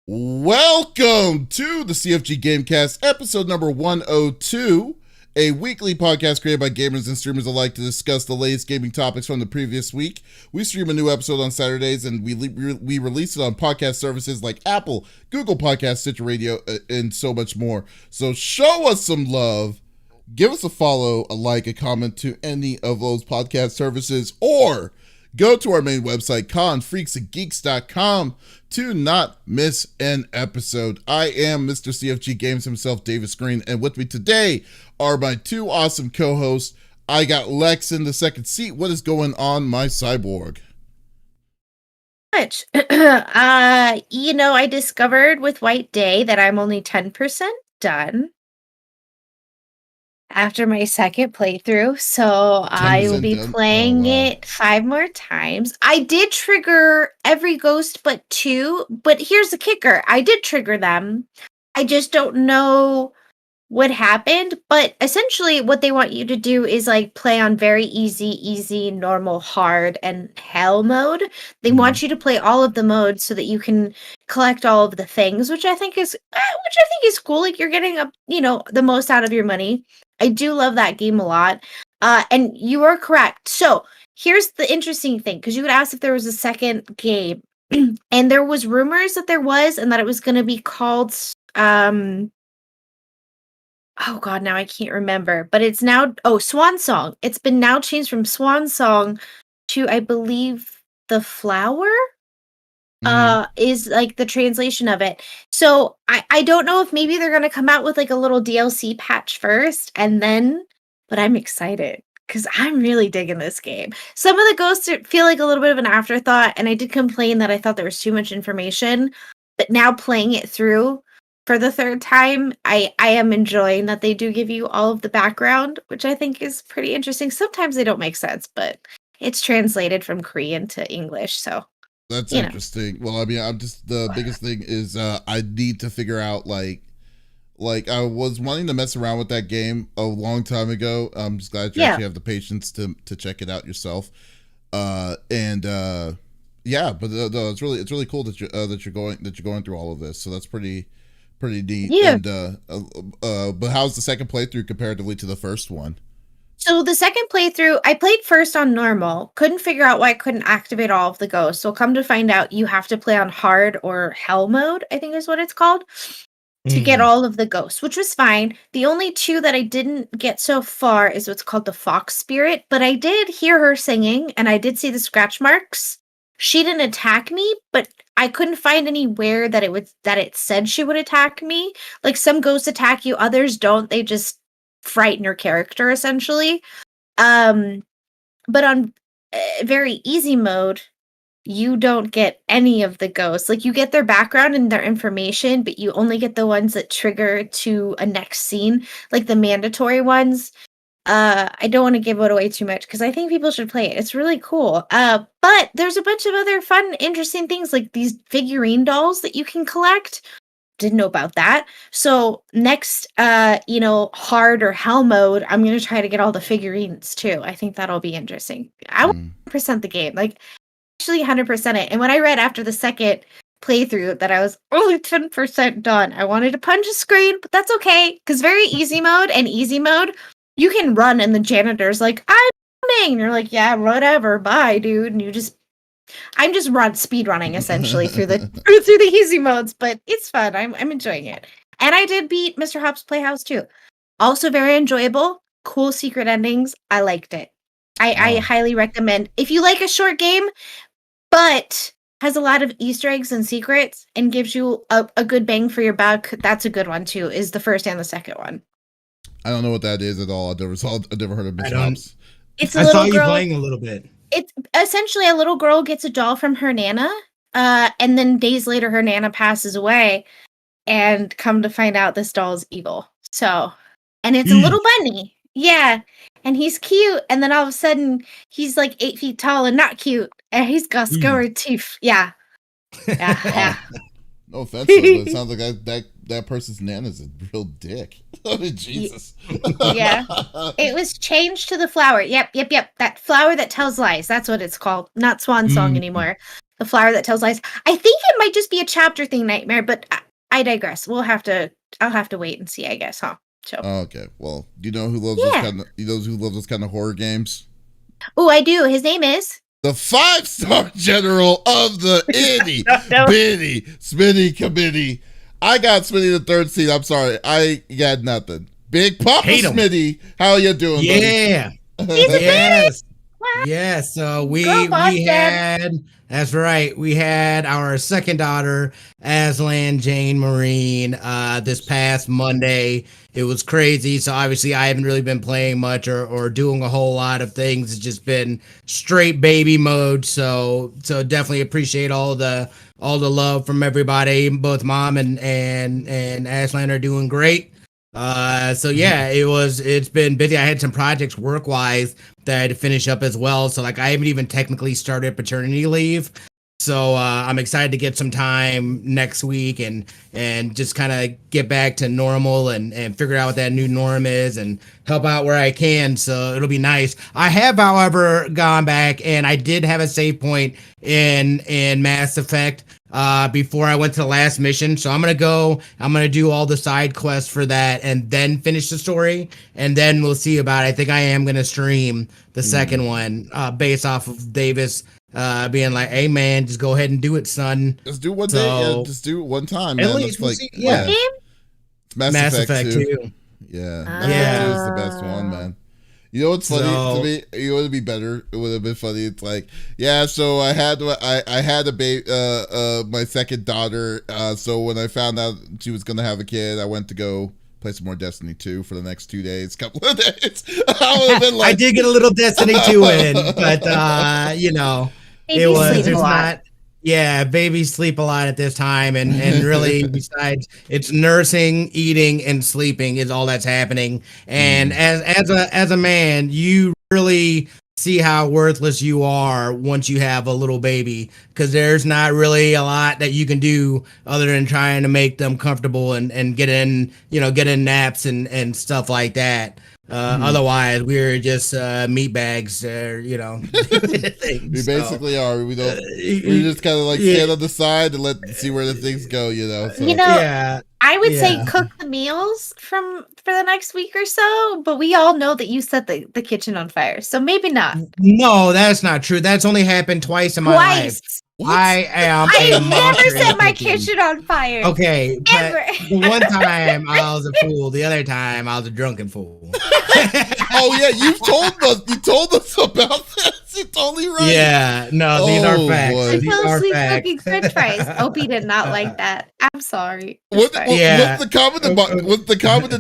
Welcome to the CFG Gamecast, episode number 102, a weekly podcast created by gamers and streamers alike to discuss the latest gaming topics from the previous week. We stream a new episode on Saturdays, and we release it on podcast services like Apple, Google Podcasts, Stitcher Radio, and so much more. So show us some love. Give us a follow, a like, a comment to any of those podcast services, or go to our main website, confreaksandgeeks.com, to not miss an episode. I am Mr. CFG Games himself, Davis Green, and with me today are my two awesome co-hosts. I got Lex in the second seat. What is going on, my cyborg? Much. I discovered with White Day that I'm only 10% done after my second playthrough, so I will be playing it 5 more times. I did trigger every ghost but 2, but here's the kicker. I did trigger them. I just don't know what happened, but essentially what they want you to do is like play on very easy, normal, hard, and hell mode. They want you to play all of the modes so that you can collect all of the things, which I think is cool. Like you're getting the most out of your money. I do love that game a lot. And you are correct. So here's the interesting thing, because you would ask if there was a second game, and there was rumors that there was, and that it was going to be called oh god, now I can't remember, but it's now Swan Song. It's been now changed from Swan Song to, I believe, The Flower is like the translation of it. So I don't know if maybe they're gonna come out with like a little DLC patch first and then, but I'm excited because I'm really digging this game. Some of the ghosts feel like a little bit of an afterthought, and I did complain that I thought there was too much information, but now playing it through for the third time, I am enjoying that they do give you all of the background, which I think is pretty interesting. Sometimes they don't make sense, but it's translated from Korean to English, so that's interesting. Well, I mean, I'm just, the biggest thing is I need to figure out like I was wanting to mess around with that game a long time ago. I'm just glad you actually have the patience to check it out yourself. But it's really cool that you're going through all of this. So that's pretty neat. Yeah. And but how's the second playthrough comparatively to the first one? So the second playthrough, I played first on normal. Couldn't figure out why I couldn't activate all of the ghosts. So come to find out, you have to play on hard or hell mode, I think is what it's called, to get all of the ghosts, which was fine. The only 2 that I didn't get so far is what's called the Fox Spirit, but I did hear her singing, and I did see the scratch marks. She didn't attack me, but I couldn't find anywhere that it said she would attack me. Like some ghosts attack you, others don't. They just frighten your character essentially. But on very easy mode, you don't get any of the ghosts. Like you get their background and their information, but you only get the ones that trigger to a next scene, like the mandatory ones. I don't want to give it away too much because I think people should play it. It's really cool. But there's a bunch of other fun, interesting things like these figurine dolls that you can collect. Didn't know about that. So next, hard or hell mode, I'm going to try to get all the figurines too. I think that'll be interesting. I will 100% the game, like actually 100% it. And when I read after the second playthrough that I was only 10% done, I wanted to punch a screen, but that's okay because very easy mode, you can run and the janitor's like, I'm coming. And you're like, yeah, whatever. Bye, dude. And I'm just speed running essentially through the easy modes, but it's fun. I'm enjoying it. And I did beat Mr. Hop's Playhouse too. Also very enjoyable. Cool secret endings. I liked it. I highly recommend. If you like a short game, but has a lot of Easter eggs and secrets and gives you a good bang for your buck, that's a good one too, is the first and the second one. I don't know what that is at all. I've never heard of Mr. Hops. It's a little girl. I saw you playing a little bit. It's essentially a little girl gets a doll from her nana, and then days later her nana passes away, and come to find out this doll is evil. So, and it's a little bunny. Yeah, and he's cute, and then all of a sudden he's like 8 feet tall and not cute, and he's got scarred teeth. Yeah. No offense, but it sounds like that person's nana's a real dick. I mean, Jesus. Yeah. It was changed to the flower. Yep. That flower that tells lies. That's what it's called. Not Swan Song anymore. the flower that tells lies. I think it might just be a chapter thing, Nightmare, but I digress. I'll have to wait and see, I guess, huh? So. Okay. Well, you know who loves those kind of horror games? Oh, I do. His name is the 5-star general of the itty bitty Smitty committee. I got Smitty the third seed. I'm sorry. I got nothing. Big Papa Smitty. How you doing, yeah. buddy? Yes. Yes. So we had, that's right. We had our second daughter, Aslan Jane Marine, this past Monday. It was crazy. So obviously I haven't really been playing much or doing a whole lot of things. It's just been straight baby mode. So definitely appreciate all the love from everybody. Both mom and Aslan are doing great. So yeah, it's been busy. I had some projects work wise that I had to finish up as well. So like I haven't even technically started paternity leave. So I'm excited to get some time next week and just kind of get back to normal and figure out what that new norm is and help out where I can. So it'll be nice. I have, however, gone back and I did have a save point in Mass Effect before I went to the last mission. So I'm going to do all the side quests for that and then finish the story. And then we'll see about it. I think I am going to stream the second one based off of Davis being like, hey man, just go ahead and do it, son. Just do one day. Yeah, just do it one time, man. Least, like, yeah. Mass Effect 2. Yeah. Mass Effect 2 is the best one, man. You know what's funny to me? You know what would be better? It would have been funny. It's like, yeah, so I had my second daughter. So when I found out she was gonna have a kid, I went to go play some more Destiny 2 for the next couple of days. I would have been like, I did get a little Destiny 2 in, but you know, it's not. Yeah, babies sleep a lot at this time, and really, besides, it's nursing, eating, and sleeping is all that's happening. And as a man, you really see how worthless you are once you have a little baby, because there's not really a lot that you can do other than trying to make them comfortable and get in naps and stuff like that. Otherwise, we're just meat bags, we basically are. We don't. We just kind of like stand on the side and see where the things go. So. I would say cook the meals for the next week or so, but we all know that you set the kitchen on fire, so maybe not. No, that's not true. That's only happened twice in my life. What? I never set my kitchen on fire. Okay, but the one time I was a fool. The other time I was a drunken fool. Oh yeah, you told us about this. You're totally right. Yeah, no, these are facts. I fell asleep cooking French fries. Opie did not like that. I'm sorry. What's the common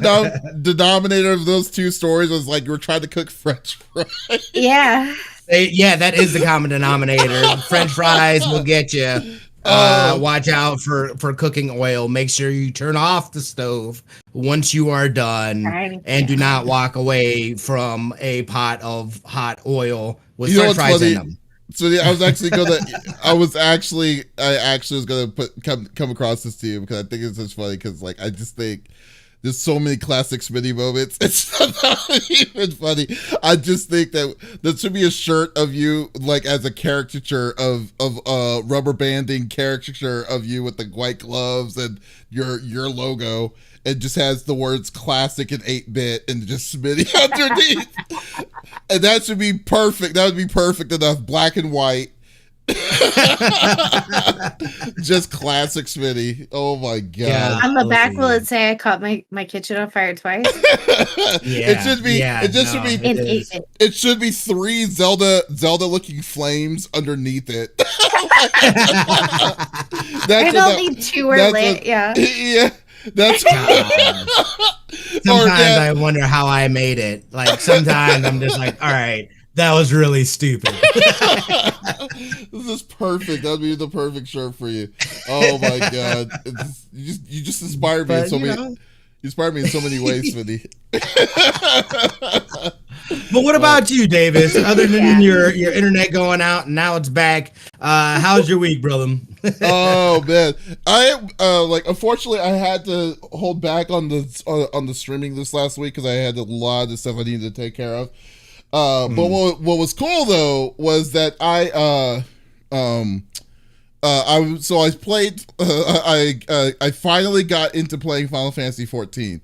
denominator of those two stories was like you were trying to cook French fries. Yeah. Yeah, that is the common denominator. French fries will get you. Watch out for cooking oil. Make sure you turn off the stove once you are done, and do not walk away from a pot of hot oil with French fries in them. So I was actually gonna come across this to you because I think it's just funny because like I just think there's so many classic Smitty moments. It's not even funny. I just think that should be a shirt of you, like as a caricature of rubber banding caricature of you with the white gloves and your logo. It just has the words classic and 8-bit and just Smitty underneath. And that should be perfect. That would be perfect enough. Black and white. Just classic Smitty. Oh my god. Yeah, on the back will it say I caught my kitchen on fire twice? It should be it should be 3 Zelda looking flames underneath it. There's only 2 are lit. Yeah. That's sometimes I wonder how I made it. Like sometimes I'm just like, all right, that was really stupid. This is perfect. That would be the perfect shirt for you. Oh my god, you just inspired me in so many. You inspired me in so many ways, Smitty. But what about you, Davis? Other than your internet going out and now it's back, how's your week, brother? Oh man, unfortunately I had to hold back on the streaming this last week because I had a lot of stuff I needed to take care of. But what was cool though was that I played. I finally got into playing Final Fantasy 14,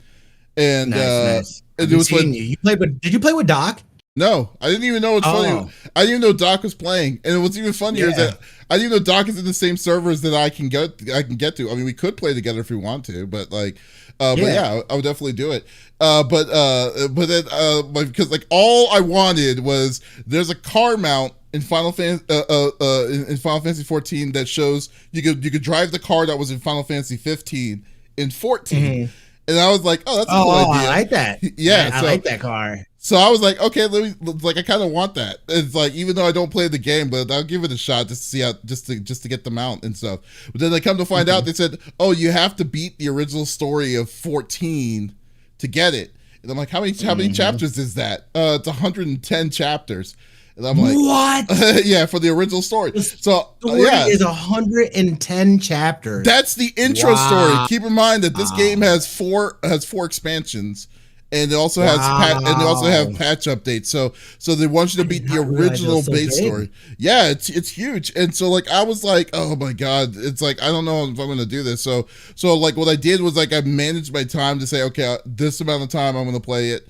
and Nice. and it was fun. You played with? Did you play with Doc? No, I didn't even know. It's funny. I didn't even know Doc was playing, and what's even funnier is that I didn't even know Doc is in the same servers that I can get to. I mean, we could play together if we want to, but like, but yeah, I would definitely do it. But then because like all I wanted was there's a car mount in Final Fantasy 14 that shows you could drive the car that was in Final Fantasy 15 in 14. Mm-hmm. And I was like, oh, that's a cool idea. I like that. Yeah, I like that car. So I was like, okay, I kind of want that. It's like, even though I don't play the game, but I'll give it a shot just to see how, just to get the mount and stuff. But then I come to find out, they said, oh, you have to beat the original story of 14 to get it. And I'm like, how many chapters is that? It's 110 chapters. And I'm like, what? Yeah, for the original story. The story is 110 chapters. That's the intro story. Keep in mind that this game has four expansions, and it also has they also have patch updates. So they want you to beat the original base story. Yeah, it's huge. And so like I was like, oh my god, it's like I don't know if I'm gonna do this. So like what I did was like I managed my time to say, okay, this amount of time I'm gonna play it.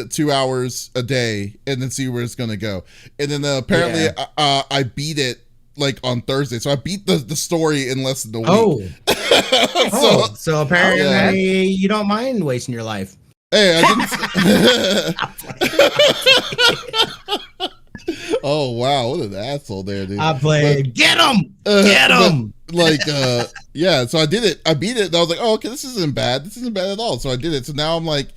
2 hours a day, and then see where it's gonna go. And then apparently I beat it like on Thursday, so I beat the story in less than a week. So apparently you don't mind wasting your life. Hey, I didn't. Oh wow, what an asshole there, dude. I played. Get him. Yeah. So I did it. I beat it. And I was like, oh, okay, this isn't bad. This isn't bad at all. So I did it. So now I'm like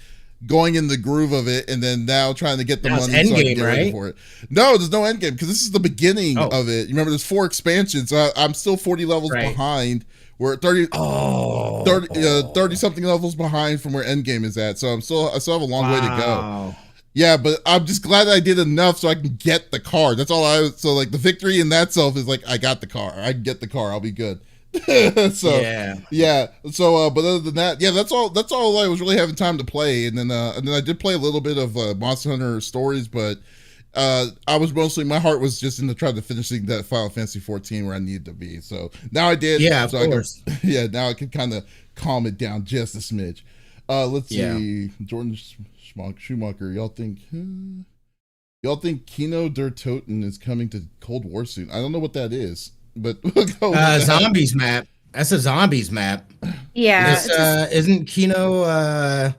going in the groove of it, and then now trying to get the money so I can get ready for it. No, there's no end game because this is the beginning of it. You remember, there's 4 expansions. So I'm still 40 levels behind. We're at 30 something levels behind from where Endgame is at. So I still have a long way to go. Yeah, but I'm just glad that I did enough so I can get the car. That's all so like the victory in that self is like I got the car. I can get the car. I'll be good. So but other than that, that's all I was really having time to play. And then I did play a little bit of Monster Hunter Stories, but I was mostly, my heart was just in the trying to finishing that Final Fantasy 14 where I needed to be. So now I did. Yeah, of course. Now I can kind of calm it down just a smidge. Let's see, Jordan Schumacher. Y'all think Kino der Toten is coming to Cold War soon? I don't know what that is. But we'll go zombies map. That's a zombies map. Yeah. Isn't Kino?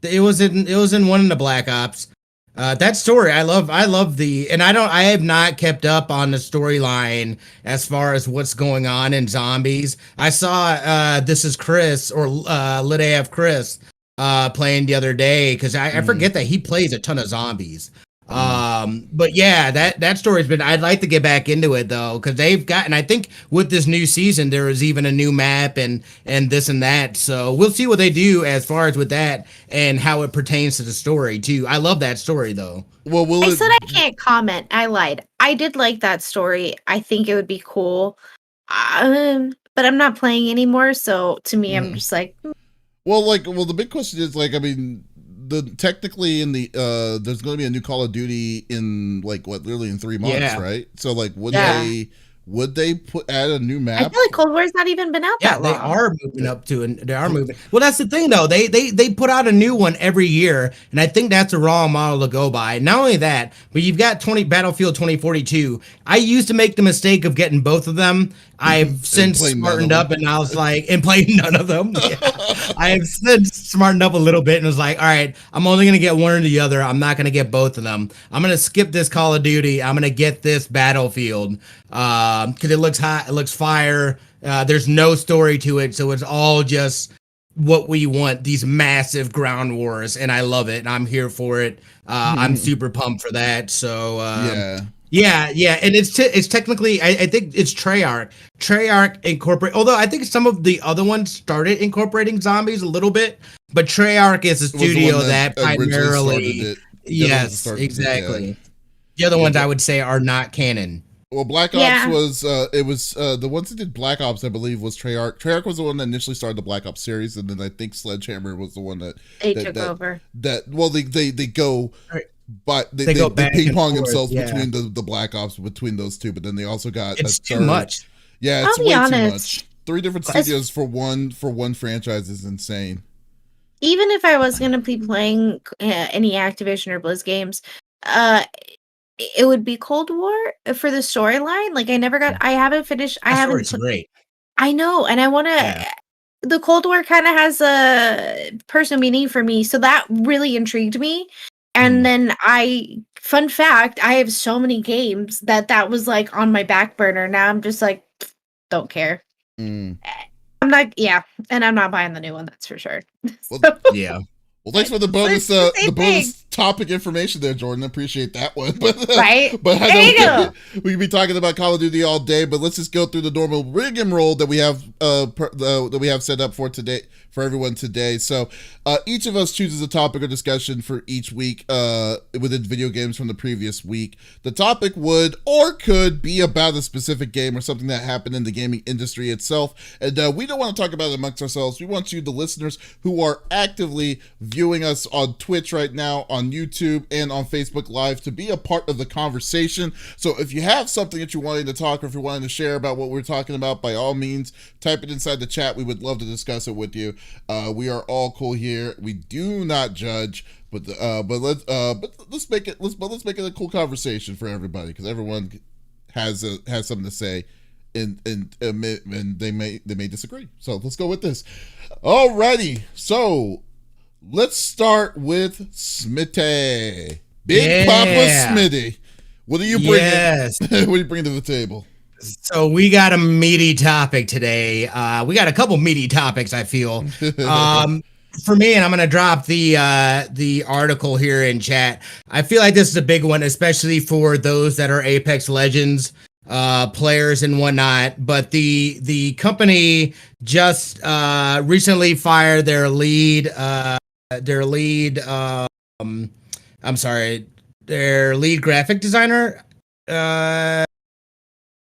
It was in one of the Black Ops. That story, I love and I have not kept up on the storyline as far as what's going on in zombies. I saw This Is Chris or Lit AF Chris playing the other day because I forget that he plays a ton of zombies. But yeah, that story's been, I'd like to get back into it though, because they've gotten, I think with this new season there is even a new map and this and that, so we'll see what they do as far as with that and how it pertains to the story too. I love that story though. Well, I said I can't comment. I lied. I did like that story. I think it would be cool, but I'm not playing anymore, so to me I'm just like the big question is like, I mean, technically in the there's going to be a new Call of Duty in literally in 3 months, right? So like would they add a new map? I feel like Cold War's not even been out that long. They are moving up to it. They are moving. Well, that's the thing though. They put out a new one every year, and I think that's a wrong model to go by. Not only that, but you've got Battlefield 2042. I used to make the mistake of getting both of them. I've since smartened up, and I was like, and played none of them. Yeah. I have since smartened up a little bit and was like, all right, I'm only gonna get one or the other. I'm not gonna get both of them. I'm gonna skip this Call of Duty. I'm gonna get this Battlefield because it looks hot, it looks fire. There's no story to it, so it's all just what we want, these massive ground wars, and I love it, and I'm here for it. I'm super pumped for that. So yeah, and it's technically, I think it's Treyarch incorporate, although I think some of the other ones started incorporating zombies a little bit, but Treyarch is a studio that primarily, yes, exactly. The other ones I would say are not canon. Well, Black Ops was the ones that did Black Ops, I believe, was Treyarch. Treyarch was the one that initially started the Black Ops series, and then I think Sledgehammer was the one that took over. They go, but they go back ping pong themselves between the Black Ops between those two, but then they also got too much. Yeah, it's I'll be way too honest. much. 3 different studios for one franchise is insane. Even if I was gonna be playing any Activision or Blizz games, it would be Cold War for the storyline. Like I haven't finished. I That haven't. story's great. I know, and I want to. Yeah. The Cold War kind of has a personal meaning for me, so that really intrigued me. And then fun fact, I have so many games that was like on my back burner. Now I'm just like, don't care. I'm not, and I'm not buying the new one. That's for sure. Well, Yeah. Well, thanks for the bonus, bonus topic information there, Jordan. Appreciate that one. But, right? But I know we could be talking about Call of Duty all day, but let's just go through the normal rigmarole that we have that we have set up for today for everyone today. So each of us chooses a topic or discussion for each week within video games from the previous week. The topic would or could be about a specific game or something that happened in the gaming industry itself. And we don't want to talk about it amongst ourselves. We want you, the listeners, who are actively viewing us on Twitch right now, on YouTube, and on Facebook Live, to be a part of the conversation. So if you have something that you're wanting to talk, or if you're wanting to share about what we're talking about, by all means, type it inside the chat. We would love to discuss it with you. We are all cool here. We do not judge, but let's make it a cool conversation for everybody, because everyone has something to say. And they may disagree. So let's go with this. Alrighty, so let's start with Smitty. Big Papa Smitty. What are you bringing? Yes. What are you bringing to the table? So we got a meaty topic today. We got a couple meaty topics, I feel. For me, and I'm going to drop the article here in chat. I feel like this is a big one, especially for those that are Apex Legends players and whatnot. But the company just recently fired their lead graphic designer.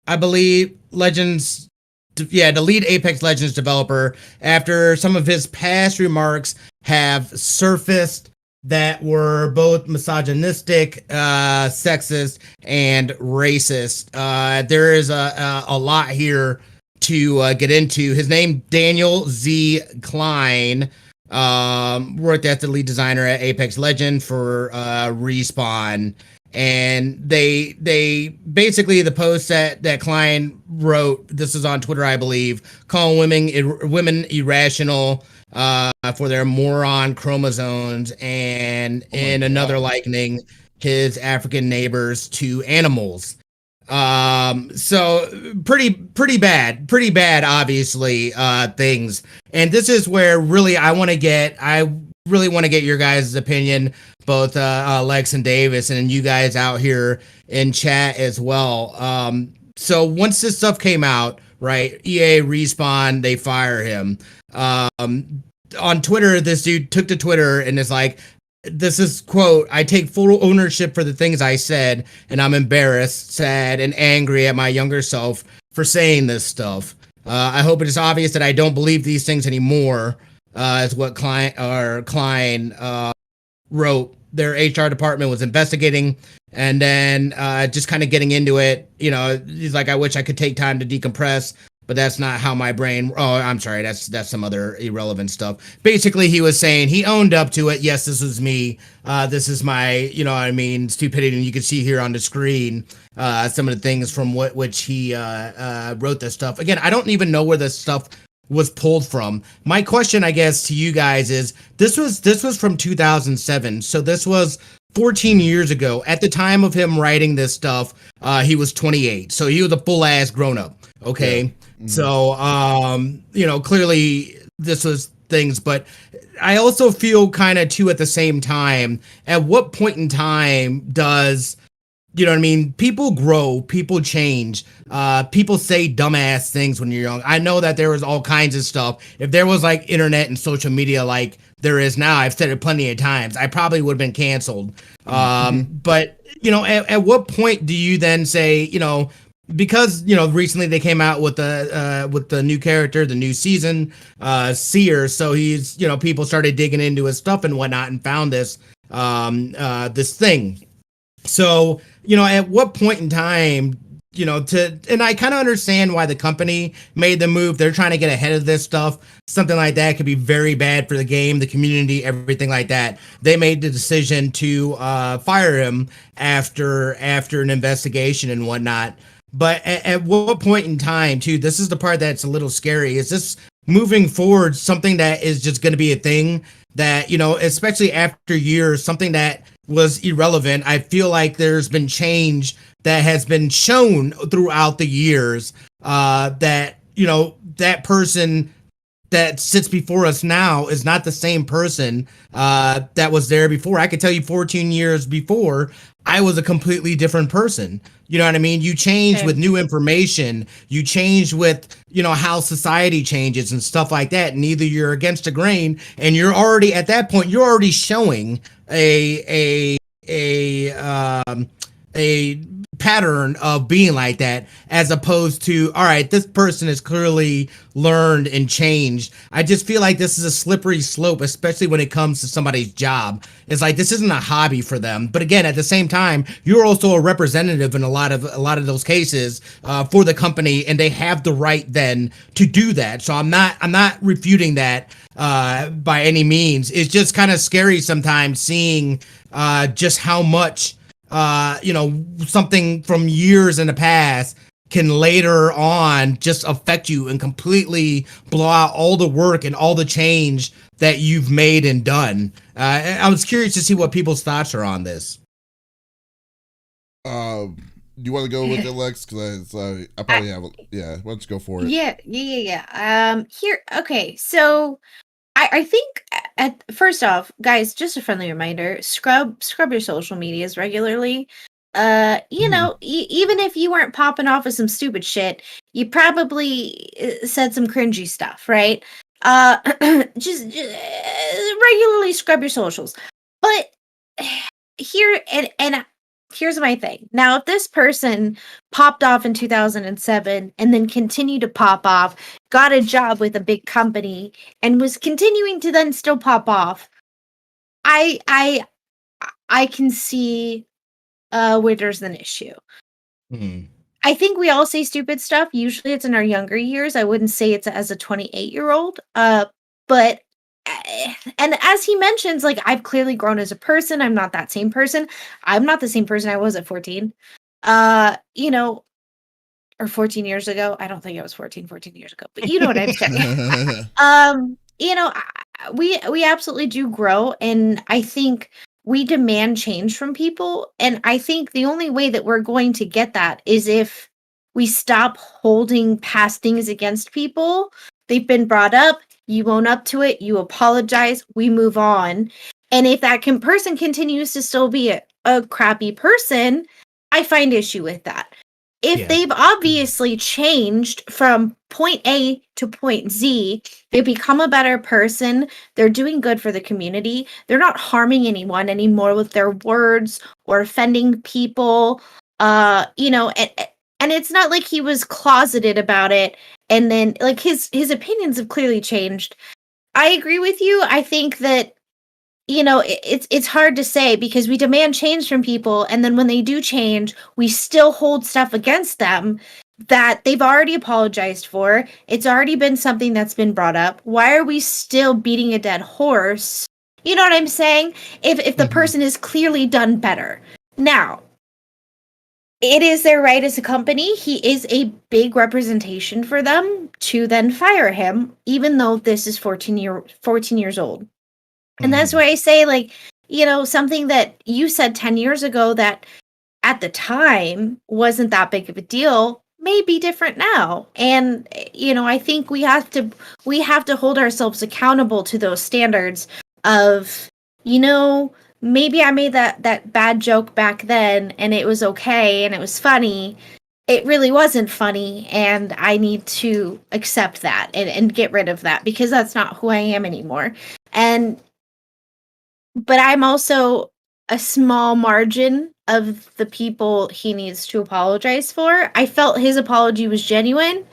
I believe the lead Apex Legends developer, after some of his past remarks have surfaced that were both misogynistic, sexist, and racist. There is a lot here to get into. His name, Daniel Z. Klein, worked as the lead designer at Apex Legends for Respawn. And they basically, the post that Klein wrote, this is on Twitter, I believe, calling women irrational for their moron chromosomes, and another likening his African neighbors to animals. So pretty bad, obviously, things. And this is where really I really want to get your guys' opinion, both Lex and Davis, and you guys out here in chat as well. So once this stuff came out, right, EA, Respawn, they fire him. On Twitter, this dude took to Twitter and is like, this is, quote, "I take full ownership for the things I said, and I'm embarrassed, sad, and angry at my younger self for saying this stuff. I hope it is obvious that I don't believe these things anymore," is what Klein wrote. Their HR department was investigating, and then just kind of getting into it. You know, he's like, "I wish I could take time to decompress, but that's not how my brain." Oh, I'm sorry, that's some other irrelevant stuff. Basically, he was saying he owned up to it. Yes, this was me. This is my, stupidity. And you can see here on the screen some of the things from which he wrote this stuff. Again, I don't even know where this stuff was pulled from. My question, I guess, to you guys is, this was from 2007, so this was 14 years ago. At the time of him writing this stuff, he was 28, so he was a full ass grown up. Okay, yeah. Mm-hmm. So clearly this was things, but I also feel kind of too at the same time, at what point in time does, people grow, people change, people say dumbass things when you're young. I know that there was all kinds of stuff. If there was like internet and social media like there is now, I've said it plenty of times, I probably would have been canceled. But at what point do you then say, because recently they came out with the new character, the new season, Seer, so he's, people started digging into his stuff and whatnot and found this this thing. So, at what point in time and I kind of understand why the company made the move. They're trying to get ahead of this stuff. Something like that could be very bad for the game, the community, everything like that. They made the decision to fire him after an investigation and whatnot. But at what point in time, too, this is the part that's a little scary. Is this moving forward something that is just going to be a thing that, especially after years, something that was irrelevant? I feel like there's been change that has been shown throughout the years, that, that person that sits before us now is not the same person that was there before. I could tell you 14 years before, I was a completely different person. You know what I mean? You change with new information. You change with, how society changes and stuff like that. And either you're against the grain, and you're already at that point, you're already showing a pattern of being like that, as opposed to, all right, this person has clearly learned and changed. I just feel like this is a slippery slope, especially when it comes to somebody's job. It's like, this isn't a hobby for them. But again, at the same time, you're also a representative in a lot of those cases for the company, and they have the right then to do that. So I'm not refuting that by any means. It's just kind of scary sometimes seeing just how much something from years in the past can later on just affect you and completely blow out all the work and all the change that you've made and done. I was curious to see what people's thoughts are on this. Do you want to go with it, Lex? Because I probably have. Yeah, why don't you go for it? Yeah. Okay, so I think first off, guys, just a friendly reminder: scrub your social medias regularly. Even if you weren't popping off with some stupid shit, you probably said some cringy stuff, right? Just regularly scrub your socials. But here's my thing. Now, if this person popped off in 2007 and then continued to pop off, got a job with a big company, and was continuing to then still pop off, I can see where there's an issue. Mm-hmm. I think we all say stupid stuff. Usually it's in our younger years. I wouldn't say it's as a 28-year-old. But and as he mentions, like, I've clearly grown as a person. I'm not that same person. I'm not the same person I was at 14. Or 14 years ago. I don't think I was 14 years ago, but you know what I'm saying. We absolutely do grow, and I think we demand change from people. And I think the only way that we're going to get that is if we stop holding past things against people. They've been brought up. You own up to it. You apologize. We move on. And if that person continues to still be a crappy person, I find issue with that. If they've obviously changed from point A to point Z, they become a better person, they're doing good for the community, they're not harming anyone anymore with their words or offending people, and it's not like he was closeted about it, and then, like, his opinions have clearly changed. I agree with you. I think that, it's hard to say, because we demand change from people, and then when they do change, we still hold stuff against them that they've already apologized for. It's already been something that's been brought up. Why are we still beating a dead horse? You know what I'm saying? If the person has clearly done better. Now, it is their right as a company. He is a big representation for them to then fire him, even though this is 14 years old. And that's why I say, like, something that you said 10 years ago that at the time wasn't that big of a deal may be different now. And, I think we have to hold ourselves accountable to those standards of, maybe I made that bad joke back then and it was okay and it was funny. It really wasn't funny, and I need to accept that and get rid of that, because that's not who I am anymore. But I'm also a small margin of the people he needs to apologize for. I felt his apology was genuine,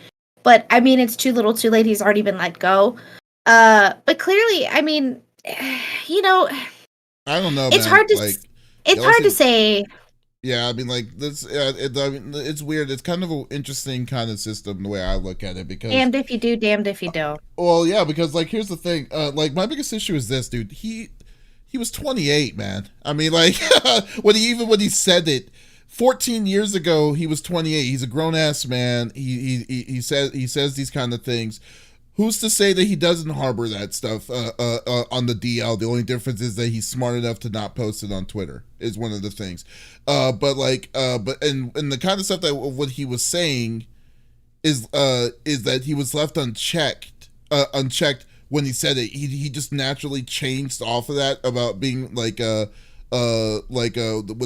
but I mean, it's too little too late. He's already been let go. But clearly, I mean, I don't know. It's man. hard to say. Yeah, I mean, like this. I mean, it's weird. It's kind of an interesting kind of system the way I look at it because, Damned if you do, damned if you don't. well, yeah, because like here's the thing. Like my biggest issue is this, dude. He was 28, man. I mean, like when he said it 14 years ago, he was 28. He's a grown ass man. He says these kind of things. Who's to say that he doesn't harbor that stuff on the DL? The only difference is that he's smart enough to not post it on Twitter. Is one of the things. And the kind of stuff that what he was saying is that he was left unchecked when he said it. He just naturally changed off of that about being with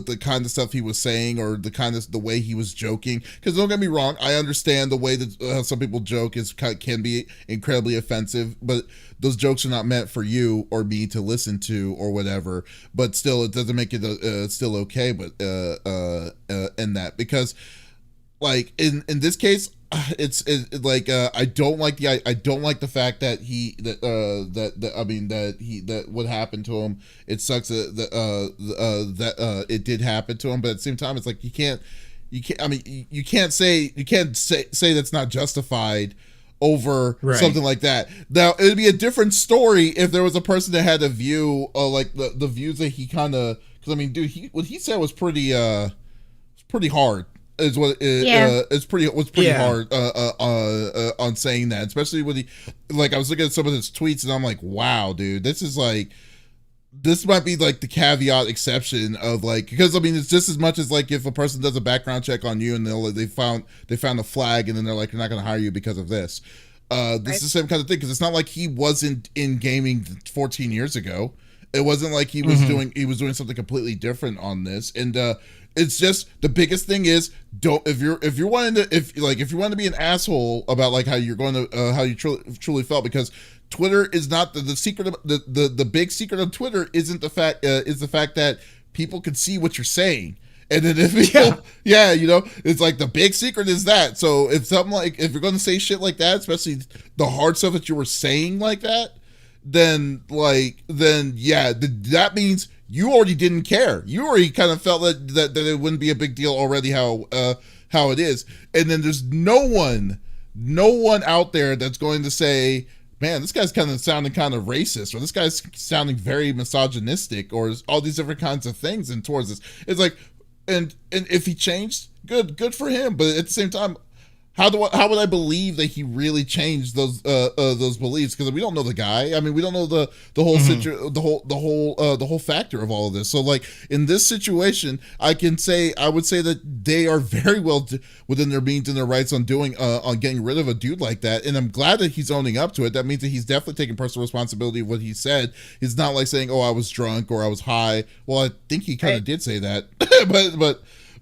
the kind of stuff he was saying or the way he was joking. Because don't get me wrong, I understand the way that some people joke can be incredibly offensive, but those jokes are not meant for you or me to listen to or whatever. But still, it doesn't make it still okay. But in that, because like in this case, it's I don't like the fact that that what happened to him. It sucks that it did happen to him, but at the same time, it's like you can't say that's not justified over something like that. Now it'd be a different story if there was a person that had a view like the views that he kind of, because I mean, dude, what he said was pretty hard. Is what was pretty hard on saying that, especially when he, like, I was looking at some of his tweets and I'm like, wow, dude, this might be like the caveat exception of like, because I mean, it's just as much as like if a person does a background check on you and they found a flag and then they're like, you're not going to hire you because of this. This is the same kind of thing, because it's not like he wasn't in gaming 14 years ago. It wasn't like he was doing something completely different on this. And it's just, the biggest thing is, if you want to be an asshole about like how you're going to how you truly felt, because Twitter is not the secret of the big secret of Twitter isn't the fact is the fact that people can see what you're saying. And then if people, it's like the big secret is that. So if you're going to say shit like that, especially the hard stuff that you were saying like that, then that means you already didn't care. You already kind of felt that it wouldn't be a big deal already how it is. And then there's no one out there that's going to say, man, this guy's kind of sounding kind of racist, or this guy's sounding very misogynistic, or all these different kinds of things and towards this. It's like, and if he changed, good for him. But at the same time, how would I believe that he really changed those beliefs? Because we don't know the guy. I mean, we don't know the whole the whole factor of all of this. So, like in this situation, I would say that they are very well within their means and their rights on getting rid of a dude like that. And I'm glad that he's owning up to it. That means that he's definitely taking personal responsibility of what he said. He's not like saying, "Oh, I was drunk" or "I was high." Well, I think he kind of did say that,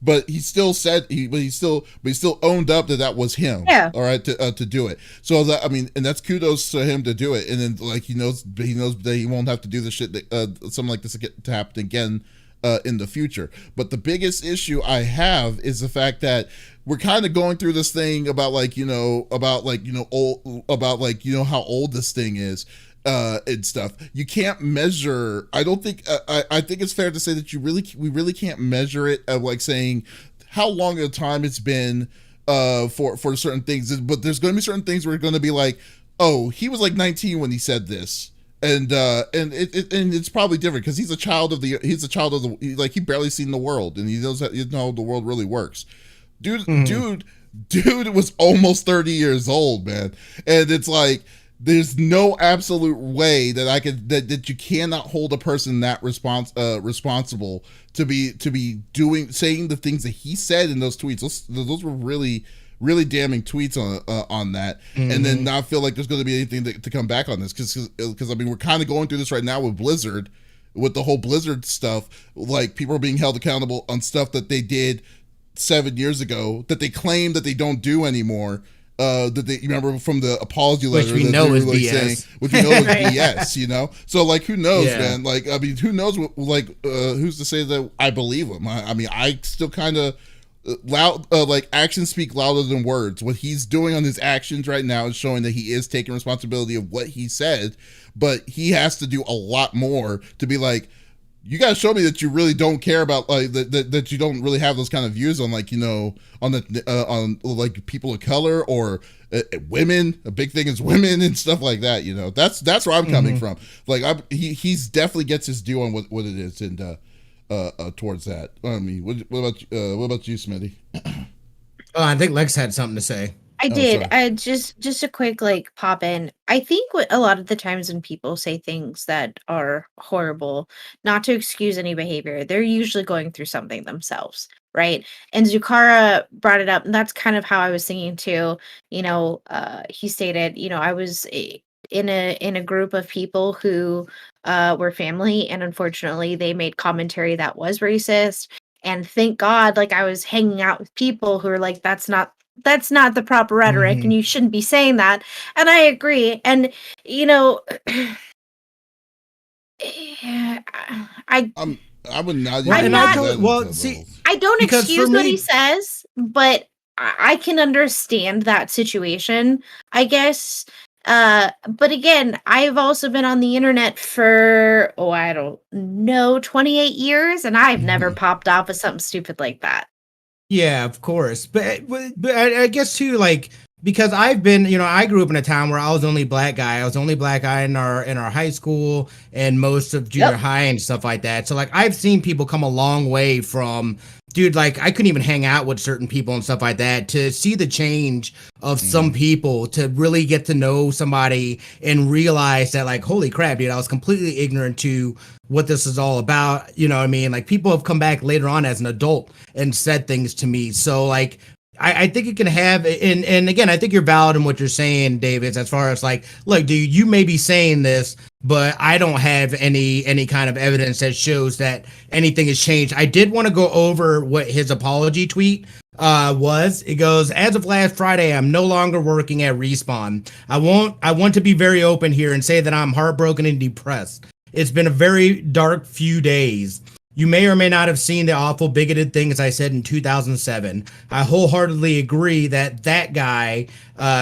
but he still said he still owned up that was him. Yeah. All right, to do it. So that, I mean, and that's kudos to him to do it. And then like he knows that he won't have to do the shit that something like this to happen again in the future. But the biggest issue I have is the fact that we're kind of going through this thing about how old this thing is. And stuff. You can't measure. I don't think. I think it's fair to say that we really can't measure it of like saying how long a time it's been for certain things. But there's going to be certain things where it's going to be like, oh, he was like 19 when he said this, and it's probably different because he's a child of the like he barely seen the world and he knows how the world really works. Dude was almost 30 years old, man, and it's like, there's no absolute way that you cannot hold a person that responsible to be saying the things that he said in those tweets. Those were really, really damning tweets on that, and then not feel like there's going to be anything to come back on this, because I mean, we're kind of going through this right now with Blizzard, with the whole Blizzard stuff. Like, people are being held accountable on stuff that they did 7 years ago that they claim that they don't do anymore. That they, you remember from the apology letter, which we know is BS. Which we know is BS, you know? So, like, who knows, man? Like, I mean, who knows what, like, who's to say that I believe him? I mean, I still kind of like, actions speak louder than words. What he's doing on his actions right now is showing that he is taking responsibility of what he said, but he has to do a lot more to be like, you gotta show me that you really don't care about like that you don't really have those kind of views on like on the on like people of color or women. A big thing is women and stuff like that. That's where I'm coming from. Like he's definitely gets his due on what it is and towards that. I mean, what about you, Smitty? I think Lex had something to say. I did. Just a quick pop in. I think what a lot of the times when people say things that are horrible, not to excuse any behavior, they're usually going through something themselves, right? And Zukara brought it up, and that's kind of how I was thinking too. He stated, I was in a group of people who were family, and unfortunately, they made commentary that was racist. And thank God, I was hanging out with people who were like, that's not the proper rhetoric and you shouldn't be saying that. And I agree. And I would not. I don't excuse what he says, but I can understand that situation, I guess. But again, I've also been on the internet for I don't know, 28 years, and I've never popped off with something stupid like that. Yeah, of course. But I guess too, because I've been, I grew up in a town where I was the only black guy. I was the only black guy in our high school and most of junior high and stuff like that. So I've seen people come a long way from, dude, I couldn't even hang out with certain people and stuff like that, to see the change of some people, to really get to know somebody and realize that holy crap, dude, I was completely ignorant to what this is all about. You know what I mean? People have come back later on as an adult and said things to me. So I think it can have, and again, I think you're valid in what you're saying, Davies, as far as look, dude, you may be saying this, but I don't have any kind of evidence that shows that anything has changed. I did want to go over what his apology tweet was. It goes, as of last Friday, I'm no longer working at Respawn. I want to be very open here and say that I'm heartbroken and depressed. It's been a very dark few days. You may or may not have seen the awful bigoted things I said in 2007. I wholeheartedly agree that guy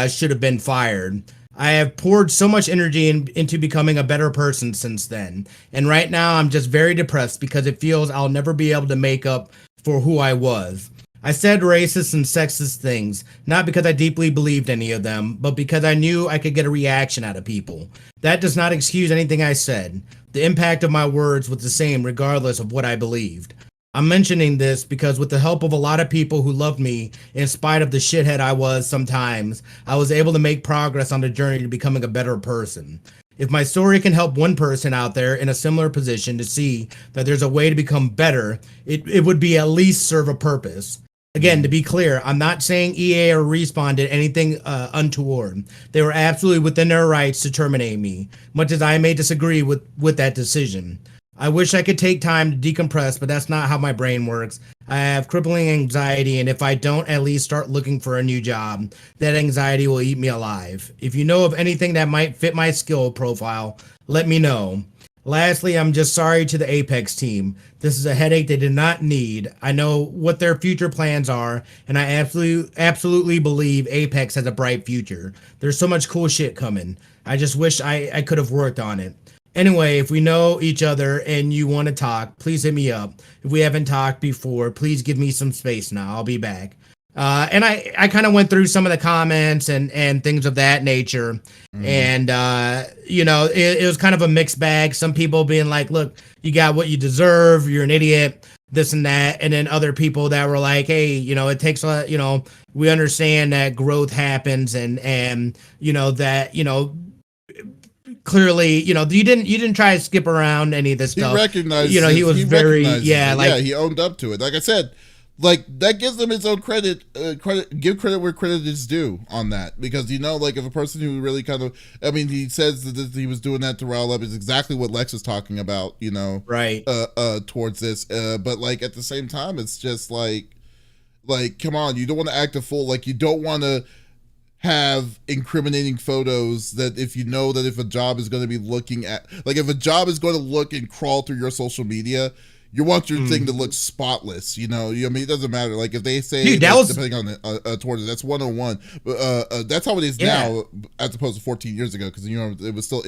should have been fired. I have poured so much energy into becoming a better person since then. And right now I'm just very depressed because it feels I'll never be able to make up for who I was. I said racist and sexist things, not because I deeply believed any of them, but because I knew I could get a reaction out of people. That does not excuse anything I said. The impact of my words was the same regardless of what I believed. I'm mentioning this because with the help of a lot of people who loved me, in spite of the shithead I was sometimes, I was able to make progress on the journey to becoming a better person. If my story can help one person out there in a similar position to see that there's a way to become better, it would be at least serve a purpose. Again, to be clear, I'm not saying EA or Respawn did anything untoward. They were absolutely within their rights to terminate me, much as I may disagree with that decision. I wish I could take time to decompress, but that's not how my brain works. I have crippling anxiety, and if I don't at least start looking for a new job, that anxiety will eat me alive. If you know of anything that might fit my skill profile, let me know. Lastly, I'm just sorry to the Apex team. This is a headache they did not need. I know what their future plans are, and I absolutely believe Apex has a bright future. There's so much cool shit coming. I just wish I could have worked on it. Anyway, if we know each other and you want to talk, please hit me up. If we haven't talked before, please give me some space now. I'll be back. And I kind of went through some of the comments and things of that nature. And, it was kind of a mixed bag. Some people being like, look, you got what you deserve. You're an idiot, this and that. And then other people that were like, hey, it takes a, we understand that growth happens and that, clearly, you didn't try to skip around any of this stuff. He recognized, he was very, he owned up to it. Like I said, that gives him his own credit. Give credit where credit is due on that, because if a person who really kind of, he says that he was doing that to rile up is exactly what Lex is talking about. Right. Towards this, but at the same time, it's just come on, you don't want to act a fool. You don't want to have incriminating photos that if a job is going to be looking at, if a job is going to look and crawl through your social media, you want your thing to look spotless. It doesn't matter. If they say, dude, that was depending on towards it, that's 101. But that's how it is now, as opposed to 14 years ago, because it was still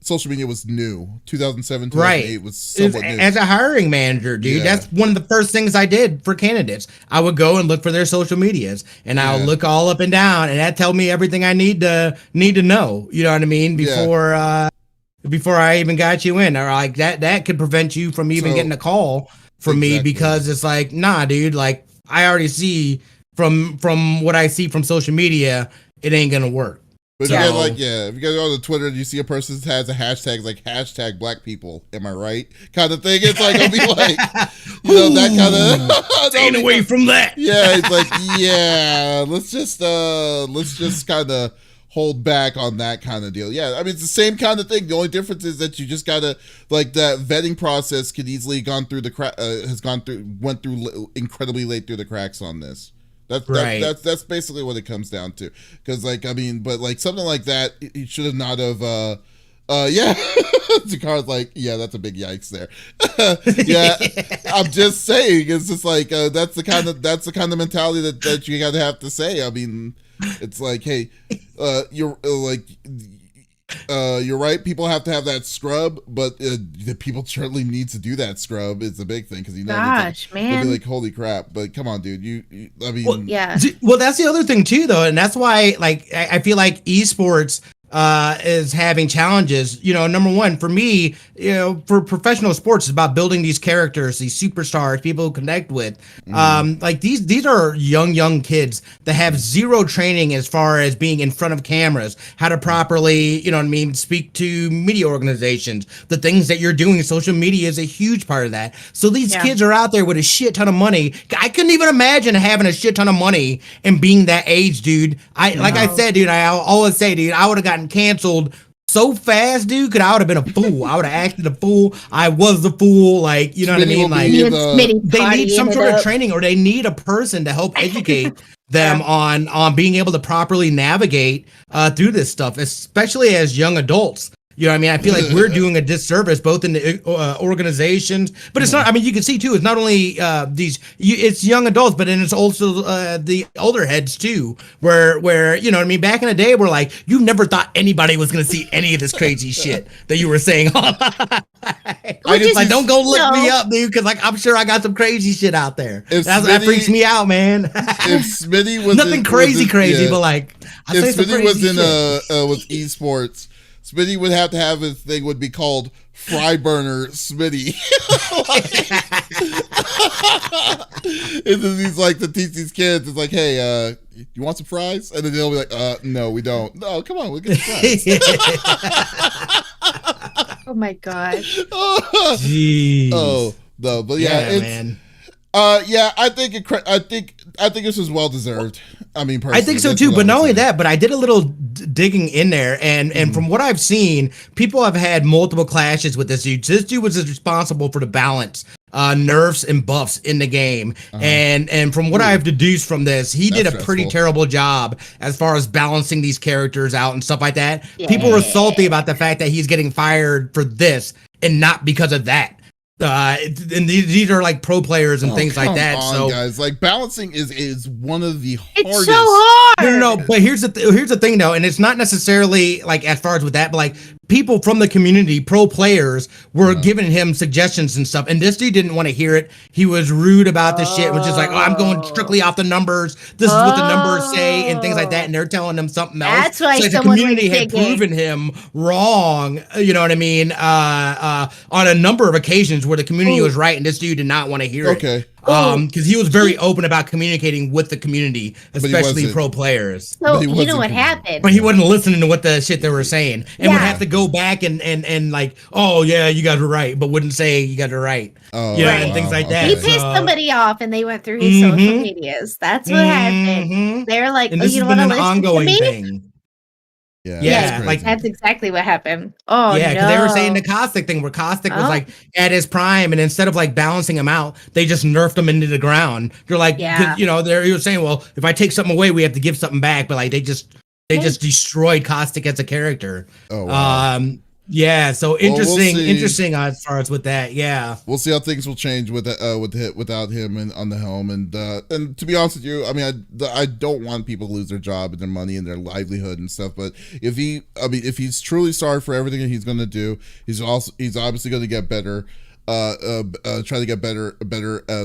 social media was new. 2007, 2008 was somewhat new. As a hiring manager, dude, that's one of the first things I did for candidates. I would go and look for their social medias, and I'll look all up and down, and that tell me everything I need to know. You know what I mean? Before I even got you in, or like that could prevent you from even getting a call from me, because it's like, nah, dude, like I already see from what I see from social media, it ain't gonna work. But if you guys go on Twitter and you see a person that has a hashtag like hashtag Black people, am I right? Kind of thing. It's like, I'll be like, that kind of staying away from that. Yeah, it's like, let's just kind of hold back on that kind of deal. Yeah, I mean, it's the same kind of thing. The only difference is that you just gotta, like, that vetting process could easily went through incredibly late through the cracks on this. That's basically what it comes down to. Because, like, I mean, but like something like that, you should have not have. Jakar's like, that's a big yikes there. I'm just saying, it's just like that's the kind of mentality that you gotta have to say. I mean, it's like, hey, you're right. People have to have that scrub, but the people certainly need to do that scrub. Is the big thing, because man, they'll be like, holy crap! But come on, dude. I mean, well, that's the other thing too, though, and that's why, like, I feel like esports is having challenges. Number one, for me, for professional sports, it's about building these characters, these superstars, people who connect with. Like these are young kids that have zero training as far as being in front of cameras, how to properly, speak to media organizations. The things that you're doing, social media is a huge part of that. So these kids are out there with a shit ton of money. I couldn't even imagine having a shit ton of money and being that age, dude. Like I said, dude, I always say, dude, I would have gotten canceled so fast, dude, because I would have been a fool. I would have acted a fool. I was the fool. Like, you know what I mean? Like, they need some sort of training, or they need a person to help educate them on being able to properly navigate through this stuff, especially as young adults. You know what I mean? I feel like we're doing a disservice both in the organizations, but it's not, I mean, you can see too, it's not only it's young adults, but then it's also the older heads too, where, you know what I mean? Back in the day, we're like, you never thought anybody was going to see any of this crazy shit that you were saying. I just like, don't go look me up, dude, because like, I'm sure I got some crazy shit out there. That freaks me out, man. If Smitty was nothing crazy, but like, if Smitty was in with esports, Smitty would have to have his thing would be called Fry Burner Smitty. And then he's like to teach these kids, it's like, hey, you want some fries? And then they'll be like, no, we don't. No, come on, we'll get some fries. Oh my gosh. Jeez. Oh no, but it's, man. I think this was well deserved. I mean, personally, I think so too. But not only that, but I did a little digging in there, and from what I've seen, people have had multiple clashes with this dude. This dude was responsible for the balance, nerfs and buffs in the game, and from what I've deduced from this, he did a pretty terrible job as far as balancing these characters out and stuff like that. Yeah. People were salty about the fact that he's getting fired for this and not because of that. And these are like pro players and things like that. So guys, like balancing is one of the hardest. It's so hard. No. But here's the thing though, and it's not necessarily like as far as with that, but like people from the community, pro players, were giving him suggestions and stuff, and this dude didn't want to hear it. He was rude about the shit, which is like, I'm going strictly off the numbers. This is what the numbers say, and things like that, and they're telling him something else. That's why so the community had proven him wrong. You know what I mean? On a number of occasions where the community was right, and this dude did not want to hear it. Because he was very open about communicating with the community, especially pro players. So you know what happened? But he wasn't listening to what the shit they were saying, and would have to go back and like, oh yeah, you guys were right, but wouldn't say you guys were right. And things like that. He pissed somebody off, and they went through his social medias. That's what happened. They're like, and this has been an ongoing thing. Yeah, like that's exactly what happened. Oh, yeah, because they were saying the Caustic thing, where Caustic was like at his prime, and instead of like balancing him out, they just nerfed him into the ground. You're like, you know, he was saying, well, if I take something away, we have to give something back, but like they just destroyed Caustic as a character. Yeah, so interesting, we'll interesting as far as with that. Yeah, we'll see how things will change without him on the helm. And to be honest with you, I mean, I don't want people to lose their job and their money and their livelihood and stuff. But if he's truly sorry for everything that he's going to do, he's obviously going to get better. Try to get better,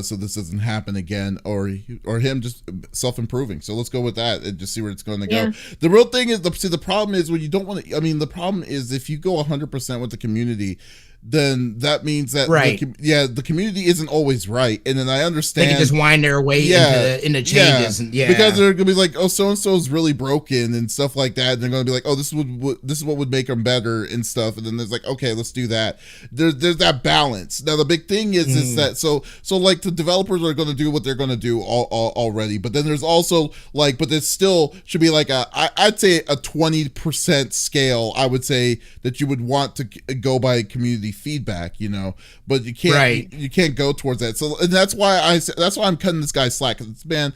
so this doesn't happen again, or him just self-improving. So let's go with that and just see where it's going to go. The real thing is, the problem is when you don't want to. I mean, the problem is if you go 100% with the community, then that means that the community isn't always right. And then I understand they can just wind their way into changes. Because they're gonna be like, oh, so and so is really broken and stuff like that. And they're gonna be like, oh, this is what would make them better and stuff. And then there's like, okay, let's do that. There's that balance. Now the big thing is that so like the developers are gonna do what they're gonna do already. But then there's also like, but there still should be like I'd say a 20% scale. I would say that you would want to go by community feedback, but you can't go towards that. So and that's why I'm cutting this guy slack, because man,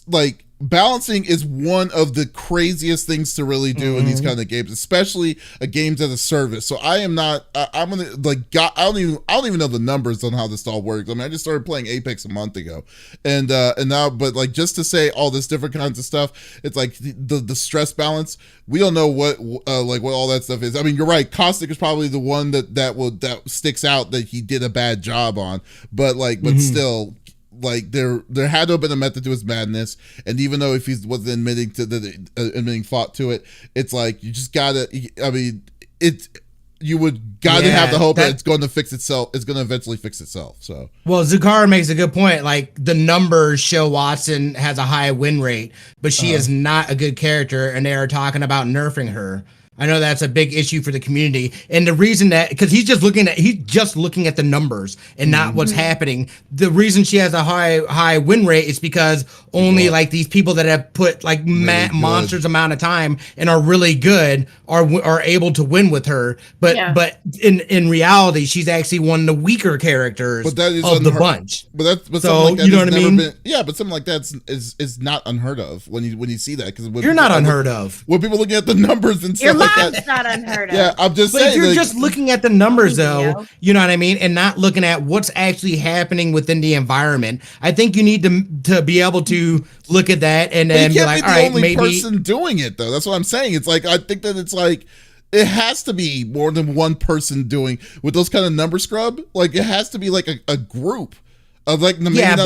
like balancing is one of the craziest things to really do in these kind of games, especially games as a service. So I'm gonna like, I don't even know the numbers on how this all works. I mean, I just started playing Apex a month ago, and now, but like, just to say all this different kinds of stuff, it's like the stress balance. We don't know what all that stuff is. I mean, you're right. Caustic is probably the one that sticks out that he did a bad job on, but still. Like there had to have been a method to his madness, and even though if he wasn't admitting fault to it, it's like you just gotta. I mean, you would gotta have the hope that it's going to fix itself. It's going to eventually fix itself. So Zakar makes a good point. Like the numbers show Watson has a high win rate, but she is not a good character, and they are talking about nerfing her. I know that's a big issue for the community, and the reason that, because he's just looking at the numbers and not what's happening. The reason she has a high win rate is because only like these people that have put like monsters amount of time and are really good are able to win with her. But in reality, she's actually one of the weaker characters of the bunch. But so like that, you know what I mean? But something like that is not unheard of when you see that, because you're not unheard of when people looking at the numbers and stuff. It's not unheard of. Yeah, I'm just saying. But if you're just looking at the numbers, though, you know what I mean, and not looking at what's actually happening within the environment, I think you need to be able to look at that and then be like, all right, maybe. Only person doing it, though. That's what I'm saying. It's like, I think that it's like, it has to be more than one person doing with those kind of number scrub. Like, it has to be like a group. Like, maybe not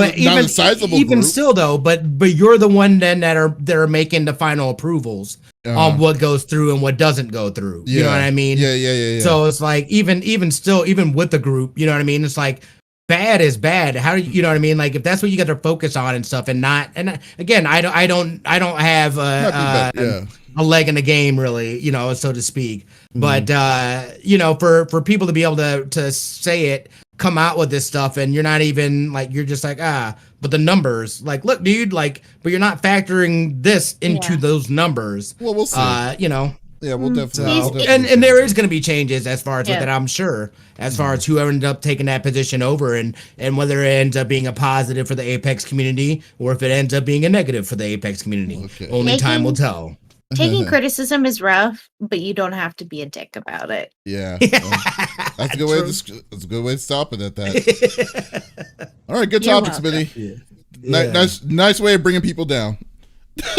a sizable even group. Still though, but you're the one then that are making the final approvals on what goes through and what doesn't go through. You know what I mean? Yeah. So it's like even still, even with the group, you know what I mean? It's like bad is bad. How do you know what I mean? Like if that's what you got to focus on and stuff, and not, and again, I don't have a leg in the game really, so to speak. But for people to be able to say it, come out with this stuff, and you're not even like, you're just like, but the numbers, like, look, dude, like, but you're not factoring this into those numbers. Well, we'll see. Yeah, we'll definitely. And there is going to be changes as far as with that, I'm sure, as far as whoever ended up taking that position over, and whether it ends up being a positive for the Apex community or if it ends up being a negative for the Apex community. Okay. Only time will tell. Taking criticism is rough, but you don't have to be a dick about it. Yeah, that's a good way. That's a good way to stop it at that. All right, good topic, Smitty. Yeah. Nice way of bringing people down.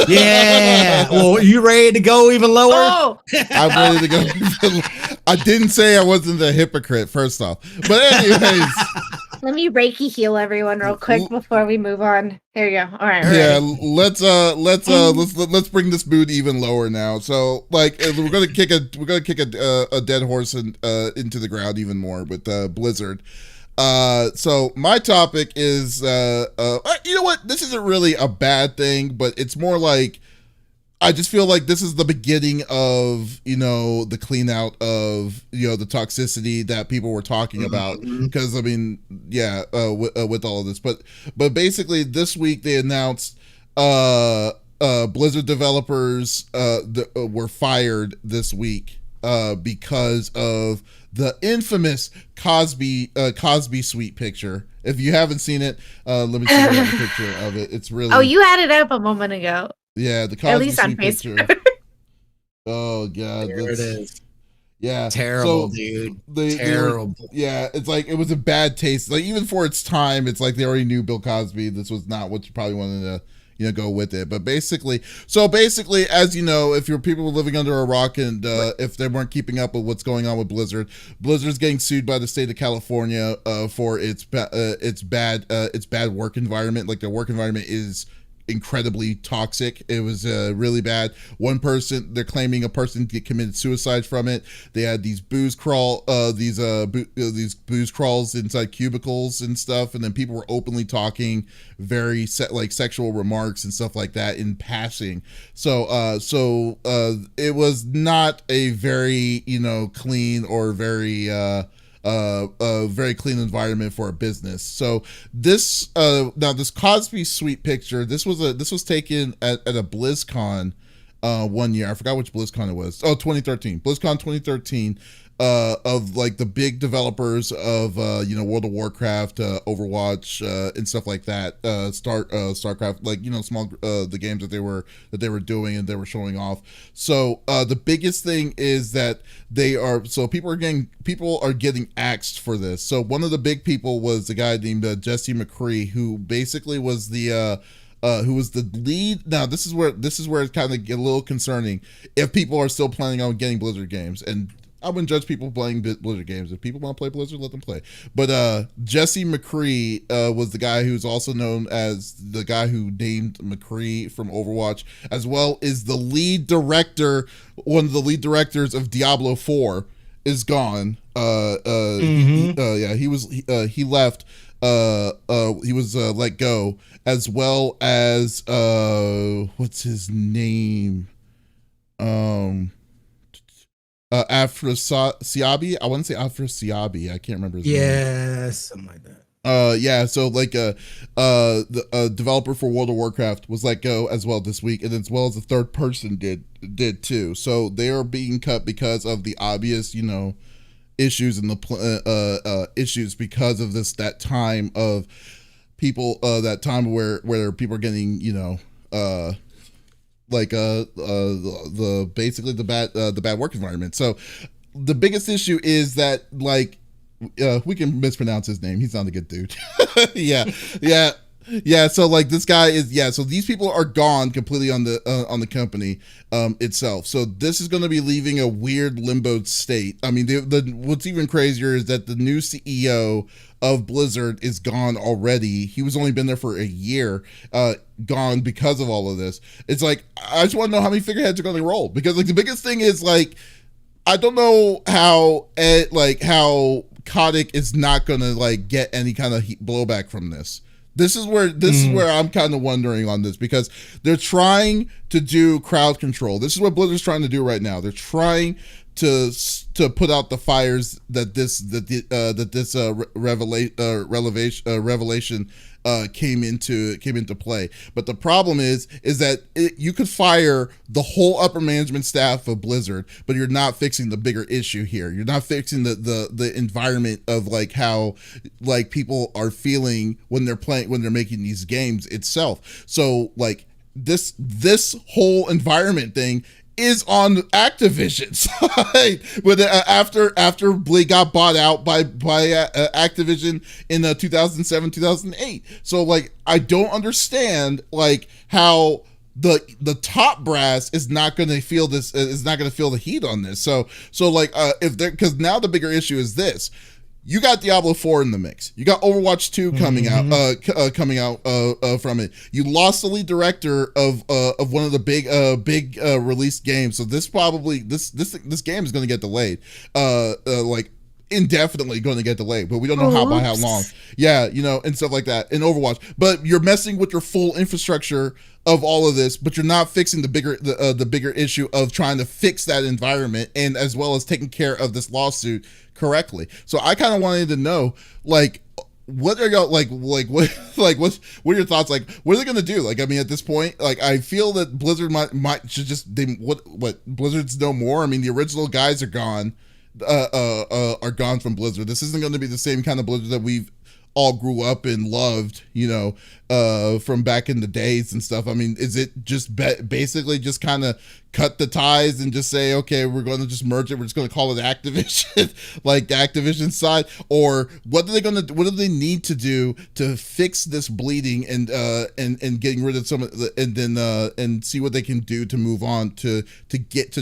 Yeah. Well, you ready to go even lower? Oh! I'm ready to go. I didn't say I wasn't a hypocrite, first off, but anyways. Let me Reiki heal everyone real quick before we move on. There you go. All right. Yeah, let's bring this mood even lower now. So, like, we're gonna kick a dead horse into the ground even more with Blizzard. So my topic is you know what? This isn't really a bad thing, but it's more like, I just feel like this is the beginning of, the clean out of, the toxicity that people were talking about. Because, I mean, with all of this. But basically, this week they announced Blizzard developers were fired this week because of the infamous Cosby Suite picture. If you haven't seen it, let me see the picture of it. It's really... Oh, you had it up a moment ago. Yeah, the Cosby at least on Facebook. Oh God, there it is. Yeah. Terrible, So dude. they were, Terrible. yeah, it's like it was a bad taste. Like even for its time, it's like they already knew Bill Cosby. This was not what you probably wanted to, go with it. But basically, as you know, if your people were living under a rock and if they weren't keeping up with what's going on with Blizzard's getting sued by the state of California for its bad work environment. Like their work environment is incredibly toxic. It was really bad. One person, they're claiming a person committed suicide from it. They had these booze crawls inside cubicles and stuff, and then people were openly talking very sexual remarks and stuff like that in passing. So it was not a very clean or very a very clean environment for a business. So this now this Cosby Suite picture, this was taken at a BlizzCon one year. I forgot which BlizzCon it was. Oh, 2013. BlizzCon 2013. Of like the big developers of World of Warcraft, Overwatch, and stuff like that, StarCraft, like small the games that they were doing and they were showing off. So the biggest thing is that people are getting axed for this. So one of the big people was a guy named Jesse McCree, who basically was the who was the lead. Now this is where it kind of get a little concerning if people are still planning on getting Blizzard games, and I wouldn't judge people playing Blizzard games. If people want to play Blizzard, let them play. But Jesse McCree was the guy who's also known as the guy who named McCree from Overwatch, as well as the lead director, one of the lead directors of Diablo 4 is gone. He left. He was let go, as well as what's his name? Afrasiabi. I want to say Afrasiabi. I can't remember his name. Yeah, something like that. So like the developer for World of Warcraft was let go as well this week, and as well as the third person did too. So they are being cut because of the obvious, issues in the issues because of that time of people, that time where people are getting, the bad work environment. So the biggest issue is that we can mispronounce his name. He's not a good dude. Yeah. So like this guy is, so these people are gone completely on the company itself. So this is going to be leaving a weird limbo state. I mean, what's even crazier is that the new CEO of Blizzard is gone already. He was only been there for a year, gone because of all of this. It's like, I just want to know how many figureheads are going to roll, because like the biggest thing is like, I don't know how Kotick is not going to get any kind of blowback from this. This is where I'm kind of wondering on this, because they're trying to do crowd control. This is what Blizzard's trying to do right now. They're trying to put out the fires that this revelation came into play. But the problem is that you could fire the whole upper management staff of Blizzard, but you're not fixing the bigger issue here. You're not fixing the environment of how people are feeling when they're making these games itself. So this whole environment thing is on Activision side. After Bleak got bought out by Activision in 2007, 2008. So I don't understand how the top brass is not going to feel this, is not going to feel the heat on this. So if they're, because now the bigger issue is this. You got Diablo 4 in the mix. You got Overwatch 2 coming out from it. You lost the lead director of one of the big release games. So this game is going to get delayed. Indefinitely going to get delayed, but we don't know by how long. Yeah, and stuff like that in Overwatch. But you're messing with your full infrastructure of all of this, but you're not fixing the bigger issue of trying to fix that environment, and as well as taking care of this lawsuit correctly. So I kind of wanted to know, what are y'all what are your thoughts? What are they gonna do? I mean, at this point, I feel that Blizzard should just what Blizzard's no more. I mean, the original guys are gone. Are gone from Blizzard. This isn't going to be the same kind of Blizzard that we've all grew up and loved, from back in the days and stuff. I mean, is it just basically just kind of cut the ties and just say, okay, we're going to just merge it, we're just going to call it Activision, like the Activision side? Or what do they need to do to fix this bleeding and getting rid of some of the, and see what they can do to move on to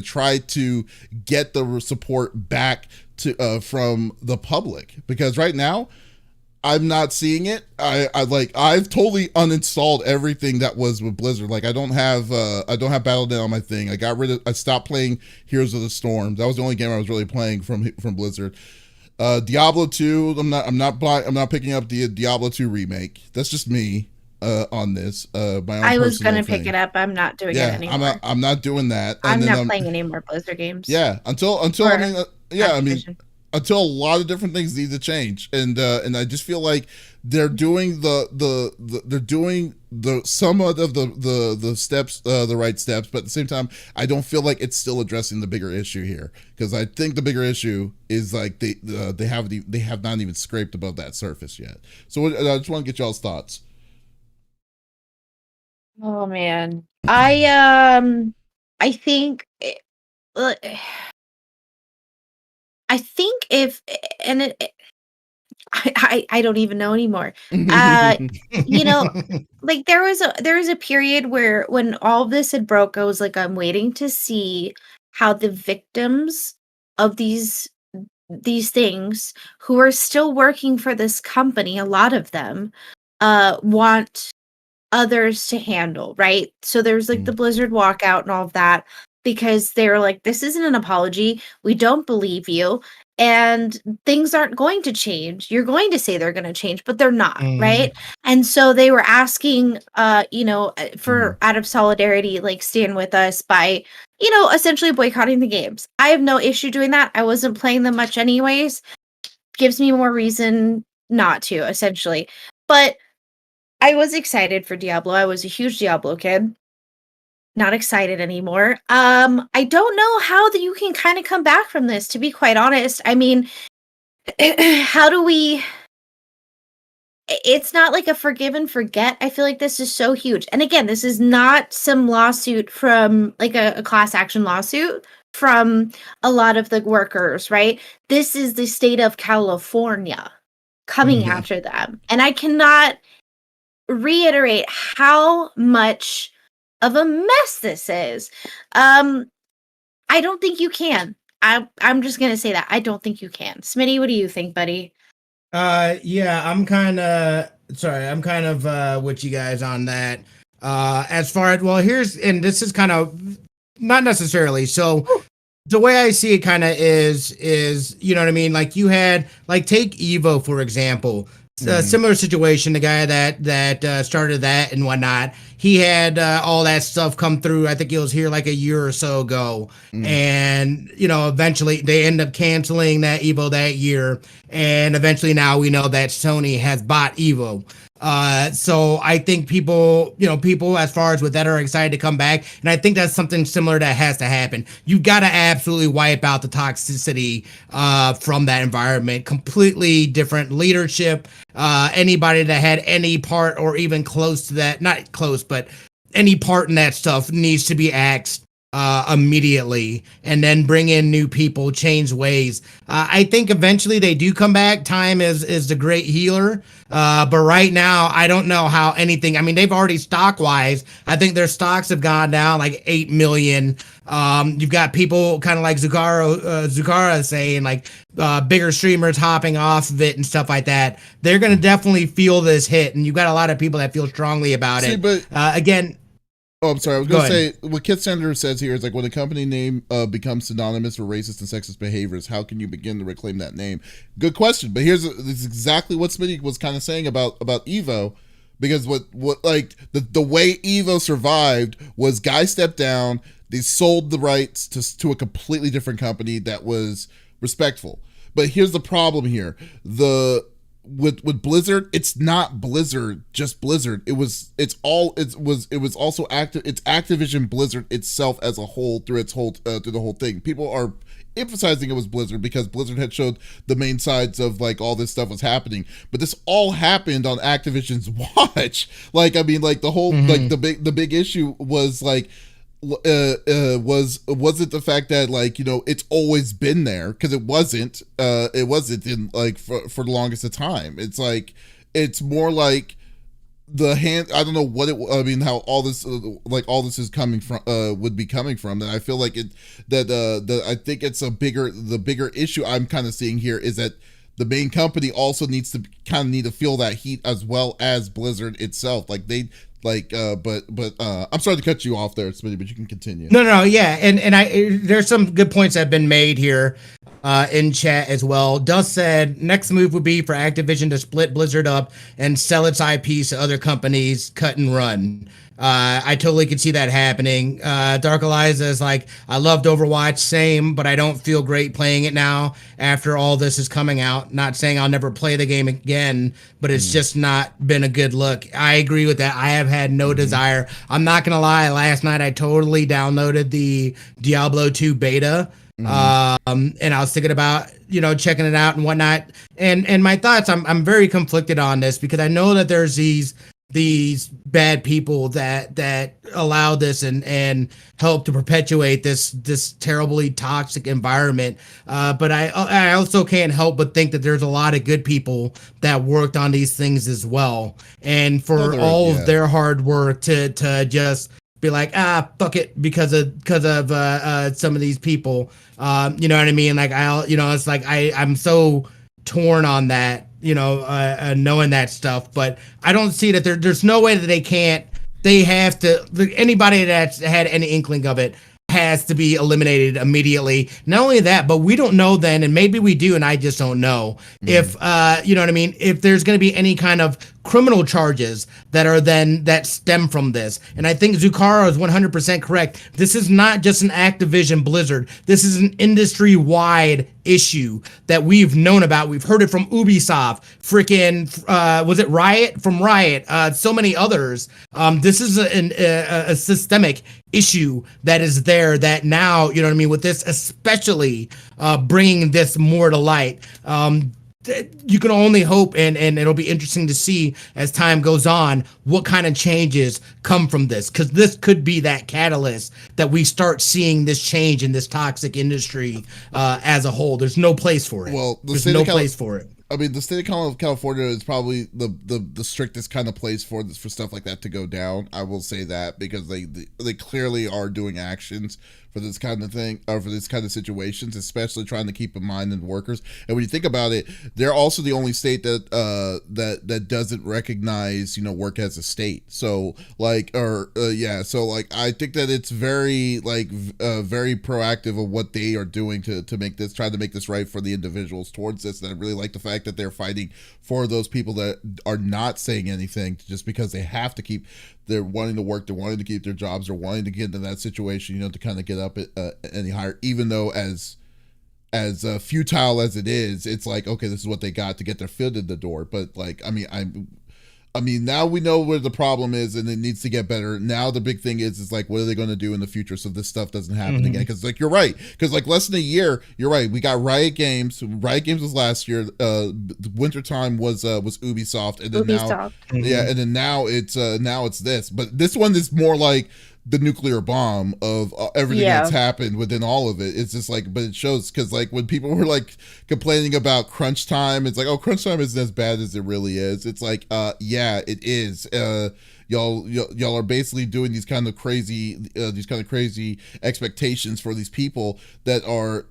try to get the support back to from the public? Because right now I'm not seeing it. I've totally uninstalled everything that was with Blizzard. Like I don't have Battle.net on my thing. I stopped playing Heroes of the Storm. That was the only game I was really playing from Blizzard. Diablo 2, I'm not picking up the Diablo 2 remake. That's just me on this. I was gonna pick it up. I'm not doing it anymore. I'm not doing that. I'm not playing any more Blizzard games. Yeah, until until a lot of different things need to change, and I just feel like they're doing they're doing some of the steps, the right steps, but at the same time I don't feel like it's still addressing the bigger issue here, because I think the bigger issue is like they have not even scraped above that surface yet. So I just want to get y'all's thoughts. Oh man, I think. I think if, and I don't even know anymore. Like there was a period where when all of this had broke, I was like, I'm waiting to see how the victims of these things who are still working for this company, a lot of them, want others to handle, right? So there's like the Blizzard walkout and all of that, because they're like, this isn't an apology. We don't believe you. And things aren't going to change. You're going to say they're going to change, but they're not, right? And so they were asking, for out of solidarity, like stand with us by, essentially boycotting the games. I have no issue doing that. I wasn't playing them much anyways. Gives me more reason not to, essentially. But I was excited for Diablo. I was a huge Diablo kid. Not excited anymore. I don't know how that you can kind of come back from this, to be quite honest. I mean, how do we... It's not like a forgive and forget. I feel like this is so huge. And again, this is not some lawsuit from like a class action lawsuit from a lot of the workers, right? This is the state of California coming after them. And I cannot reiterate how much of a mess this is. I don't think you can. I'm just gonna say that. I don't think you can. Smitty, what do you think, buddy? Yeah, I'm kind of with you guys on that. As far as, well, this is kind of not necessarily. So the way I see it kind of is, you know what I mean? Like you had, like, take Evo, for example. Similar situation, the guy that started that and whatnot, he had all that stuff come through. I think it was here like a year or so ago. And, eventually they end up canceling that Evo that year. And eventually now we know that Sony has bought Evo. So I think people as far as with that are excited to come back. And I think that's something similar that has to happen. You got to absolutely wipe out the toxicity from that environment. Completely different leadership. Anybody that had any part or even close to that, not close, but any part in that stuff needs to be axed immediately, and then bring in new people, change ways. I think eventually they do come back. Time is the great healer. But right now, I don't know how anything. I mean, they've already stock wise, I think their stocks have gone down like 8 million. You've got people kind of like Zukara saying, like, bigger streamers hopping off of it and stuff like that. They're going to definitely feel this hit, and you've got a lot of people that feel strongly about it. But again. Oh, I'm sorry. I was going to say, what Kit Senator says here is like, when a company name becomes synonymous with racist and sexist behaviors, how can you begin to reclaim that name? Good question. But this is exactly what Smitty was kind of saying about Evo, because what like the way Evo survived was guys stepped down, they sold the rights to a completely different company that was respectful. But here's the problem here: with Blizzard, it's not Blizzard, just Blizzard. It's also it's Activision Blizzard itself as a whole through the whole thing. People are emphasizing it was Blizzard because Blizzard had showed the main sides of like all this stuff was happening, but this all happened on Activision's watch. Like, I mean, like the whole like the big issue was like was it the fact that like, you know, it's always been there, because it wasn't in like for the longest of time. It's like, it's more like I don't know what it, I mean, how all this is coming from, would be coming from. And I feel like I think it's the bigger issue I'm kind of seeing here is that the main company also need to feel that heat as well as Blizzard itself. Like they, like, but I'm sorry to cut you off there, Smitty, but you can continue. No, yeah, and there's some good points that have been made here in chat as well. Dust said next move would be for Activision to split Blizzard up and sell its IPs to other companies, cut and run. I totally could see that happening. Dark Eliza is like, I loved Overwatch, same, but I don't feel great playing it now after all this is coming out. Not saying I'll never play the game again, but it's just not been a good look. I agree with that. I have had no desire. I'm not gonna lie, last night I totally downloaded the Diablo 2 beta. And I was thinking about, you know, checking it out and whatnot. And my thoughts, I'm very conflicted on this, because I know that there's these bad people that allow this and help to perpetuate this terribly toxic environment. But I also can't help but think that there's a lot of good people that worked on these things as well. And for all of their hard work to just be like, fuck it, because of some of these people, you know what I mean? Like, it's like I'm so torn on that, you know, knowing that stuff. But I don't see that there's no way that they have to, anybody that's had any inkling of it has to be eliminated immediately. Not only that, but we don't know then, and maybe we do, and I just don't know if, you know what I mean, if there's going to be any kind of criminal charges that stem from this. And I think Zucaro is 100% correct. This is not just an Activision Blizzard. This is an industry-wide issue that we've known about. We've heard it from Ubisoft, freaking, was it Riot? From Riot, so many others. This is a systemic issue that is there that now, you know what I mean, with this especially bringing this more to light, you can only hope, and it'll be interesting to see as time goes on what kind of changes come from this, because this could be that catalyst that we start seeing this change in this toxic industry as a whole. There's no place for it. Well, there's no place for it. I mean, the state of California is probably the strictest kind of place for stuff like that to go down. I will say that, because they clearly are doing actions for this kind of thing, or for this kind of situations, especially trying to keep in mind the workers. And when you think about it, they're also the only state that doesn't recognize, you know, work as a state. So like, so like, I think that it's very very proactive of what they are doing to try to make this right for the individuals towards this. And I really like the fact that they're fighting for those people that are not saying anything just because they have to keep. They're wanting to work, they're wanting to keep their jobs, they're wanting to get into that situation, you know, to kind of get up any higher, even though as futile as it is, it's like, okay, this is what they got to get their foot in the door. But like, I mean, now we know where the problem is, and it needs to get better. Now the big thing is like, what are they going to do in the future so this stuff doesn't happen again? Because like, you're right. Because like less than a year, you're right. We got Riot Games. Riot Games was last year. Wintertime was Ubisoft, and then and then now it's this. But this one is more like the nuclear bomb of everything that's happened within all of it. It's just like, but it shows, because like when people were like complaining about crunch time, it's like, oh, crunch time isn't as bad as it really is. It's like, yeah, it is. Y'all are basically doing these kind of crazy expectations for these people that are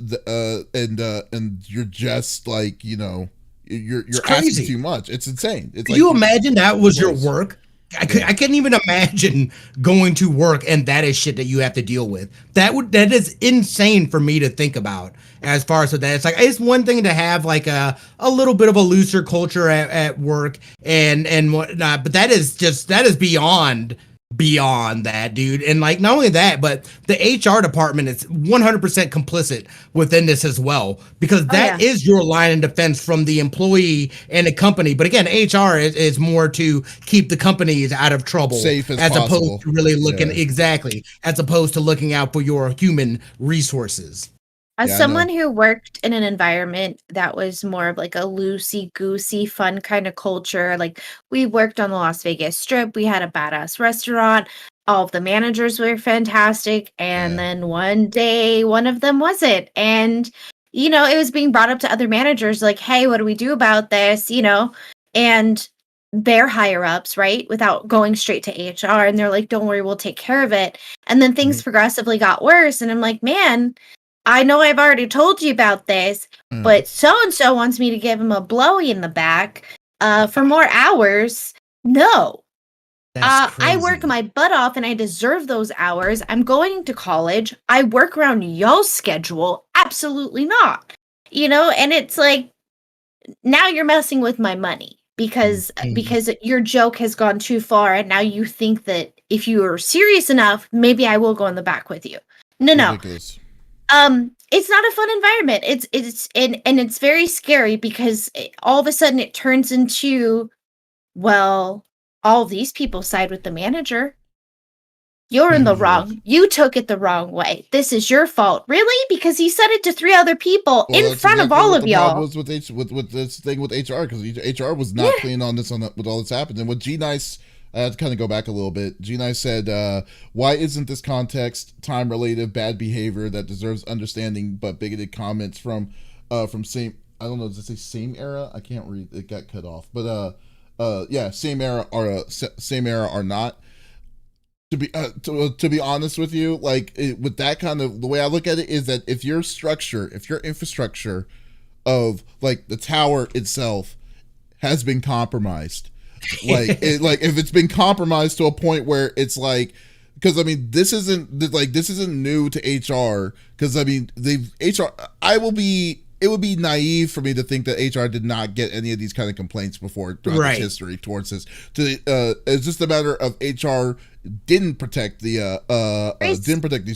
and you're just like, you know, you're asking too much. It's insane. It's Can you imagine that was your work? I couldn't even imagine going to work and that is shit that you have to deal with. That is insane for me to think about. As far as that, it's like, it's one thing to have like a little bit of a looser culture at work and whatnot, but that is beyond beyond that, dude. And like, not only that, but the HR department is 100% complicit within this as well, because that is your line of defense from the employee and the company. But again, HR is more to keep the companies out of trouble, safe as possible. Opposed to really looking exactly, as opposed to looking out for your human resources. As someone who worked in an environment that was more of like a loosey-goosey, fun kind of culture, like we worked on the Las Vegas Strip, we had a badass restaurant, all of the managers were fantastic, and then one day, one of them wasn't. And, you know, it was being brought up to other managers like, hey, what do we do about this? You know, and their higher-ups, right, without going straight to HR, and they're like, don't worry, we'll take care of it. And then things progressively got worse, and I'm like, man, I know I've already told you about this, but so-and-so wants me to give him a blowy in the back for more hours. No. I work my butt off and I deserve those hours. I'm going to college. I work around y'all's schedule. Absolutely not. You know, and it's like, now you're messing with my money because your joke has gone too far, and now you think that if you are serious enough, maybe I will go in the back with you. No. Ridiculous. It's not a fun environment. It's very scary because all of a sudden it turns into, well, all these people side with the manager. You're in the wrong. You took it the wrong way. This is your fault. Really? Because he said it to 3 other people in front of all of y'all. Was with this thing with HR, because HR was not clean on this with all this happened. And what G Nice, I have to kind of go back a little bit. G Nice said, "Why isn't this context time related bad behavior that deserves understanding, but bigoted comments from same, I don't know, does it say same era? I can't read. It got cut off. But same era are not." To be honest with you, like with that kind of, the way I look at it is that if your infrastructure of like the tower itself has been compromised, like if it's been compromised to a point where it's like, because I mean this isn't new to HR, because I mean it would be naive for me to think that HR did not get any of these kind of complaints before throughout its history towards this. It's just a matter of HR didn't protect these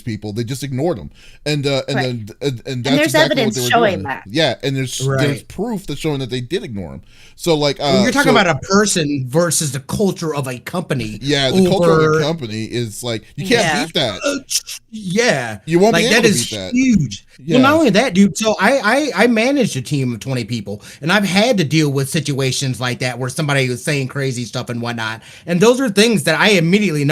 people. They just ignored them, and that's there's exactly evidence what they were showing doing. that. Yeah, and there's proof that's showing that they did ignore them. So like, you're talking about a person versus the culture of a company. Yeah, the culture of a company is like, you can't beat that. You won't be able to beat that. Huge. Yeah. Well, not only that, dude. So I managed a team of 20 people, and I've had to deal with situations like that where somebody was saying crazy stuff and whatnot. And those are things that I immediately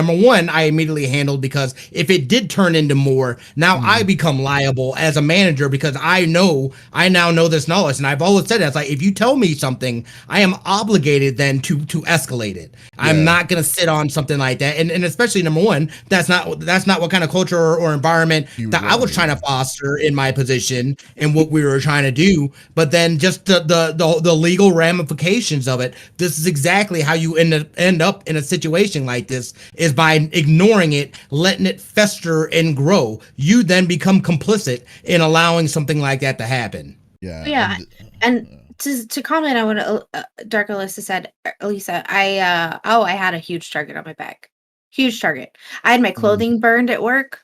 handled, because if it did turn into more, now I become liable as a manager, because I now know this knowledge. And I've always said that, it's like, if you tell me something, I am obligated then to escalate it. Yeah. I'm not going to sit on something like that. And especially, number one, that's not what kind of culture or environment that I was trying to foster in my position and what we were trying to do. But then just the legal ramifications of it, this is exactly how you end up in a situation like this, is by ignoring it, letting it fester and grow. You then become complicit in allowing something like that to happen. Yeah. And to comment on what Dark Alyssa said, I had a huge target on my back. Huge target. I had my clothing burned at work.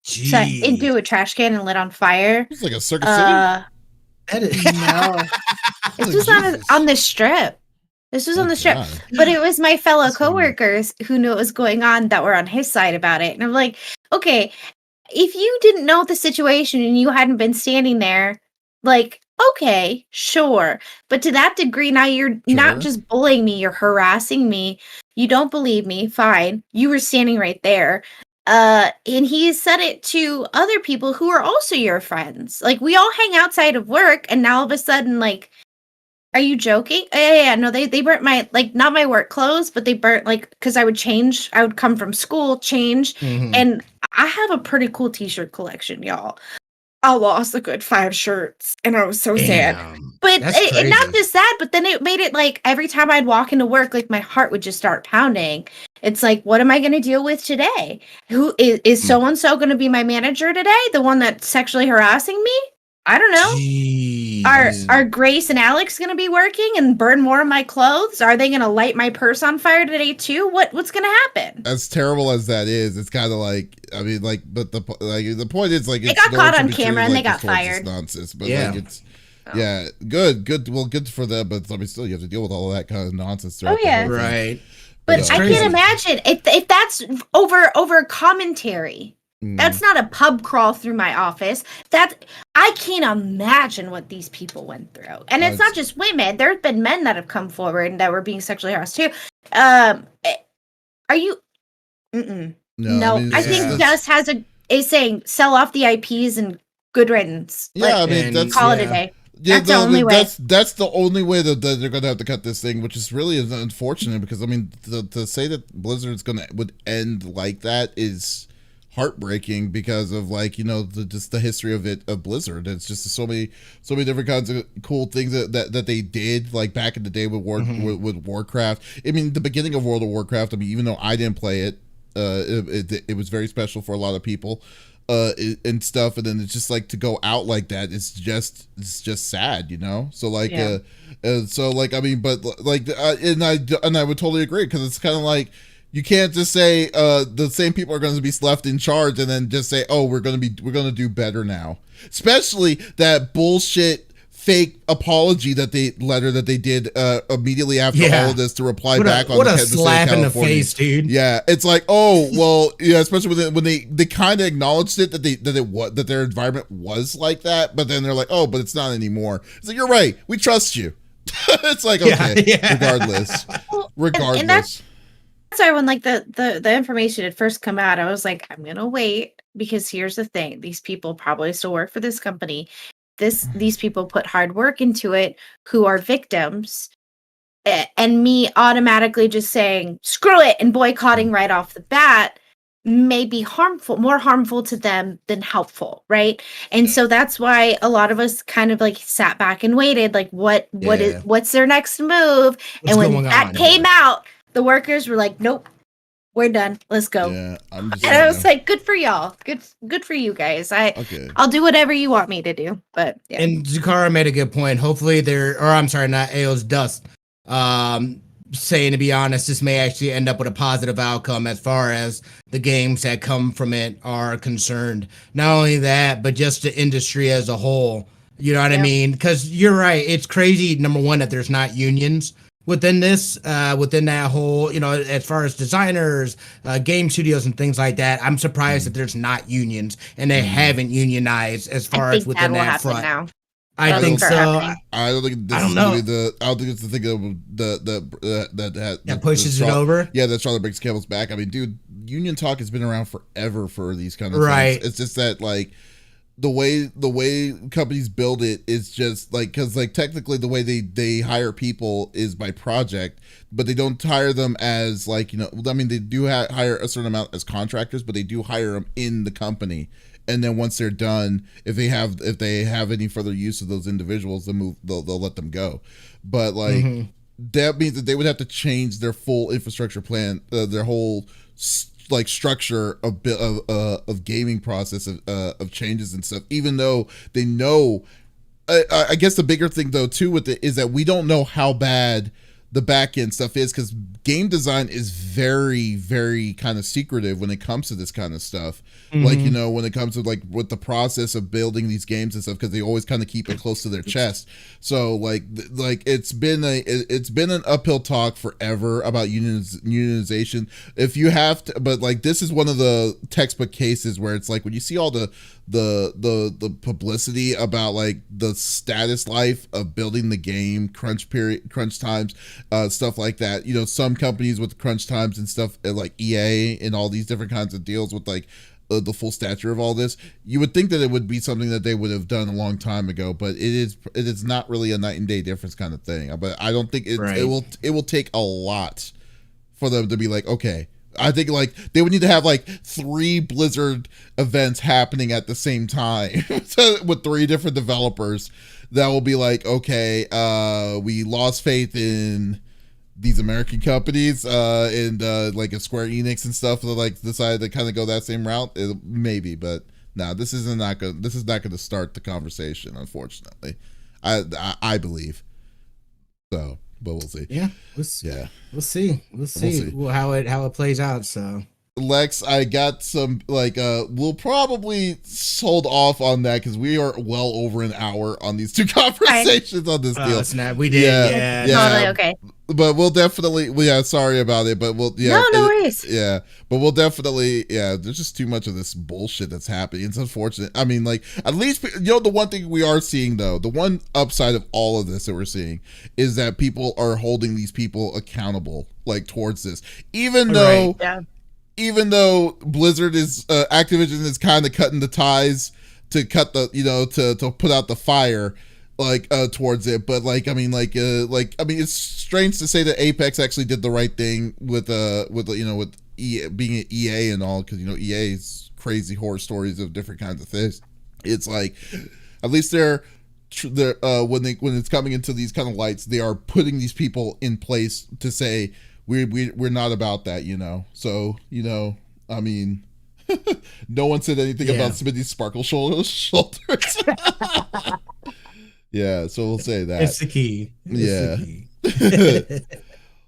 Set into a trash can and lit on fire. It's like a Circuit City. No. This was on the Strip. This was on the Strip. God. But it was my fellow coworkers who knew what was going on that were on his side about it. And I'm like, okay, if you didn't know the situation and you hadn't been standing there, like, okay, sure. But to that degree, now you're not just bullying me, you're harassing me. You don't believe me, fine. You were standing right there. And he said it to other people who are also your friends. Like, we all hang outside of work, and now all of a sudden, like, are you joking? Yeah, no, they burnt my, like, not my work clothes, but they burnt, like, because I would come from school, change, and I have a pretty cool t-shirt collection, y'all. I lost a good 5 shirts, and I was so sad. But it not just that, but then it made it like every time I'd walk into work, like my heart would just start pounding. It's like, what am I going to deal with today? Who is so-and-so going to be my manager today? The one that's sexually harassing me? I don't know. Jeez. Are Grace and Alex going to be working and burn more of my clothes? Are they going to light my purse on fire today too? What's going to happen? As terrible as that is, it's kind of like, I mean, like, but the point is, like, they got caught on camera and they got fired. Nonsense, but like it's. Yeah, good. Well, good for them, but I mean, still, you have to deal with all of that kind of nonsense. Oh yeah, right. But I can't imagine if that's over commentary. That's not a pub crawl through my office. I can't imagine what these people went through. And it's not just women. There's been men that have come forward and that were being sexually harassed too. Are you? No, I think Just is saying sell off the IPs and good riddance. Yeah, I mean, that's call it a day. Yeah, that's the only way. That's the only way that they're going to have to cut this thing, which is really unfortunate because I mean, to say that Blizzard's would end like that is heartbreaking because of like, you know, just the history of Blizzard. It's just so many different kinds of cool things that they did like back in the day with with Warcraft. I mean, the beginning of World of Warcraft. I mean, even though I didn't play it, it was very special for a lot of people. And stuff, and then it's just like to go out like that. It's just sad, you know. So like, so like, I mean, but like, and I would totally agree because it's kind of like you can't just say the same people are going to be left in charge and then just say, oh, we're going to do better now. Especially that bullshit fake apology letter that they did immediately after all of this to reply back on what a slap in the face, dude. Yeah, it's like, oh well, yeah, especially when they kind of acknowledged it that their environment was like that, but then they're like, oh, but it's not anymore. It's like, you're right, we trust you. It's like, okay, regardless. And that's why when like the information had first come out, I was like, I'm gonna wait because here's the thing: these people probably still work for this company. These people put hard work into it who are victims, and me automatically just saying screw it and boycotting right off the bat may be more harmful to them than helpful, right? And so that's why a lot of us kind of like sat back and waited, like what's their next move? And when that came out, the workers were like, nope, we're done. Let's go. Yeah, and I was like, good for y'all. Good for you guys. I'll do whatever you want me to do. But yeah. And Zakara made a good point. Hopefully not Ao's Dust. Saying, to be honest, this may actually end up with a positive outcome as far as the games that come from it are concerned. Not only that, but just the industry as a whole. You know what I mean? Because you're right. It's crazy, number one, that there's not unions within this, within that whole, you know, as far as designers, game studios and things like that. I'm surprised that there's not unions and they haven't unionized as far as within that front. Now. I think so. I don't think this is going to be I don't think it's the thing that pushes it over. Yeah, that's trying to break the camel's back. I mean, dude, union talk has been around forever for these kind of things. It's just that like the way companies build it is just like, because like technically the way they hire people is by project, but they don't hire them as like, you know, I mean, they do hire a certain amount as contractors, but they do hire them in the company. And then once they're done, if they have any further use of those individuals, they'll let them go. But like that means that they would have to change their full infrastructure plan, their whole like structure of gaming process of changes and stuff. Even though they know, I guess the bigger thing though too with it is that we don't know how bad the back end stuff is, because game design is very, very kind of secretive when it comes to this kind of stuff. Like, you know, when it comes to like with the process of building these games and stuff, because they always kind of keep it close to their chest. So like it's been an uphill talk forever about unionization. If you have to, but like this is one of the textbook cases where it's like when you see all the publicity about like the status life of building the game, crunch times, stuff like that. You know, some companies with crunch times and stuff like EA and all these different kinds of deals with like the full stature of all this, you would think that it would be something that they would have done a long time ago, but it is not really a night and day difference kind of thing. But I don't think it will take a lot for them to be like, okay. I think like they would need to have like 3 Blizzard events happening at the same time with 3 different developers that will be like, okay, we lost faith in these American companies and like a Square Enix and stuff that like decided to kind of go that same route. Maybe, but No, this is not going to start the conversation, unfortunately. I believe. So, but we'll see. Yeah. We'll see how it plays out, so. Lex, I got some we'll probably hold off on that because we are well over an hour on these two conversations on this deal. Snap, we did. Yeah. Totally okay. But we'll definitely, sorry about it, but we'll, no worries. Yeah, but we'll definitely, there's just too much of this bullshit that's happening. It's unfortunate. I mean, like, at least, the one thing we are seeing, though, the one upside of all of this that we're seeing is that people are holding these people accountable, like, towards this. Even though Blizzard Activision is kind of cutting the ties to cut the, to put out the fire, towards it, but it's strange to say that Apex actually did the right thing with EA, being an EA and all, because EA's crazy horror stories of different kinds of things. It's like, at least they're when it's coming into these kind of lights, they are putting these people in place to say we're not about that, So I mean, no one said anything about Smitty's sparkle shoulders. Yeah, so we'll say that. It's the key.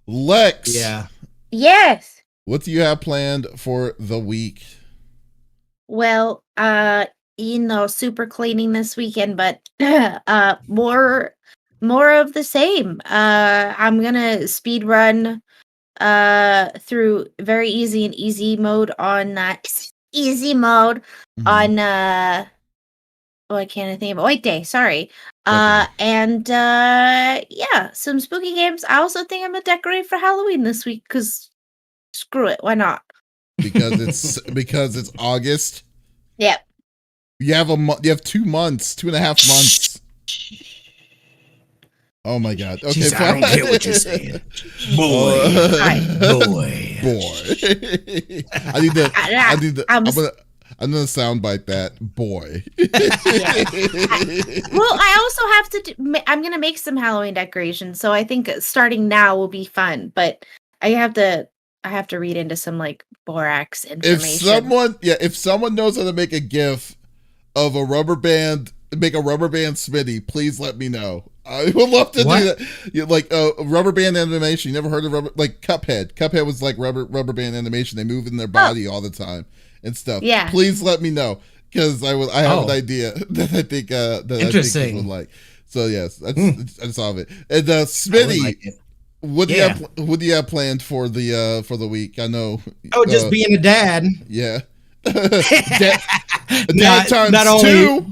Lex. Yeah. Yes. What do you have planned for the week? Well, super cleaning this weekend, but more of the same. I'm gonna speed run through very easy mode on why can't I think of it? White Day, sorry. And some spooky games. I also think I'm gonna decorate for Halloween this week because screw it, why not? Because it's August. Yep. You have 2 months, 2.5 months. Oh my God. Okay, jeez, I don't care what you're saying. Boy. I'm gonna soundbite that, boy. Well, I also have to. I'm gonna make some Halloween decorations, so I think starting now will be fun. But I have to read into some borax information. If someone knows how to make a GIF of a rubber band, make a rubber band Smitty, please let me know. I would love to do that. Rubber band animation. You never heard of Cuphead? Cuphead was like rubber band animation. They move in their body all the time and stuff. Yeah. Please let me know because I have an idea that I think interesting would like. So yes, I just saw it. And Smitty, what do you have planned for the week? I know. Oh, just being a dad. Yeah. Not only,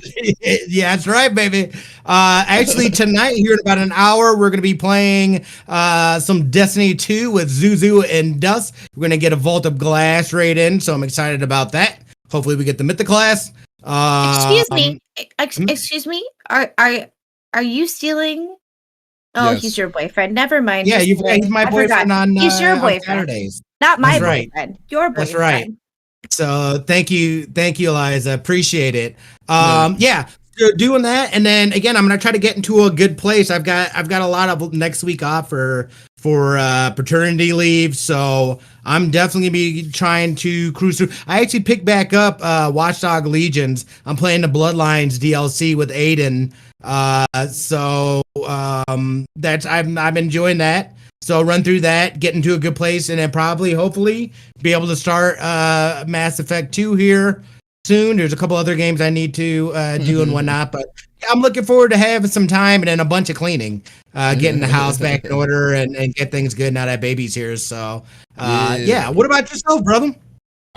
yeah, that's right, baby. Actually, tonight here in about an hour, we're going to be playing some Destiny 2 with Zuzu and Dust. We're going to get a Vault of Glass raid in, so I'm excited about that. Hopefully, we get the Mythic class. Excuse me. Are you stealing? Oh, yes. He's your boyfriend. Never mind. Yeah, he's my boyfriend on he's your boyfriend. Saturdays. Not my boyfriend. Your boyfriend. That's right. So thank you, Eliza. Appreciate it. Doing that, and then again, I'm gonna try to get into a good place. I've got a lot of next week off for paternity leave, so I'm definitely gonna be trying to cruise through. I actually picked back up Watchdog Legions. I'm playing the Bloodlines DLC with Aiden. That's I'm enjoying that. So run through that, get into a good place, and then hopefully be able to start Mass Effect 2 here soon. There's a couple other games I need to do and whatnot, but I'm looking forward to having some time and then a bunch of cleaning, getting the house back in order and get things good now that baby's here. So, What about yourself, brother?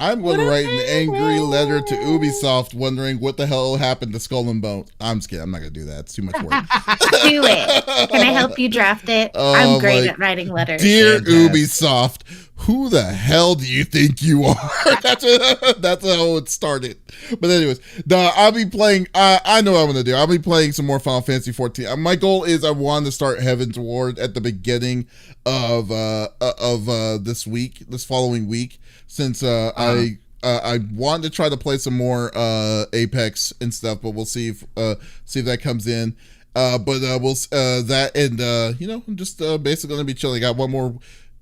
I'm going to write an angry letter to Ubisoft wondering what the hell happened to Skull and Bones. I'm just kidding. I'm not going to do that. It's too much work. Do it. Can I help you draft it? I'm great at writing letters. Dear Ubisoft, who the hell do you think you are? That's how it started. But anyways, I'll be playing. I know what I'm going to do. I'll be playing some more Final Fantasy 14. My goal is I want to start Heaven's Ward at the beginning of this following week. Since I want to try to play some more Apex and stuff, but we'll see if that comes in. I'm just basically gonna be chilling. I got one more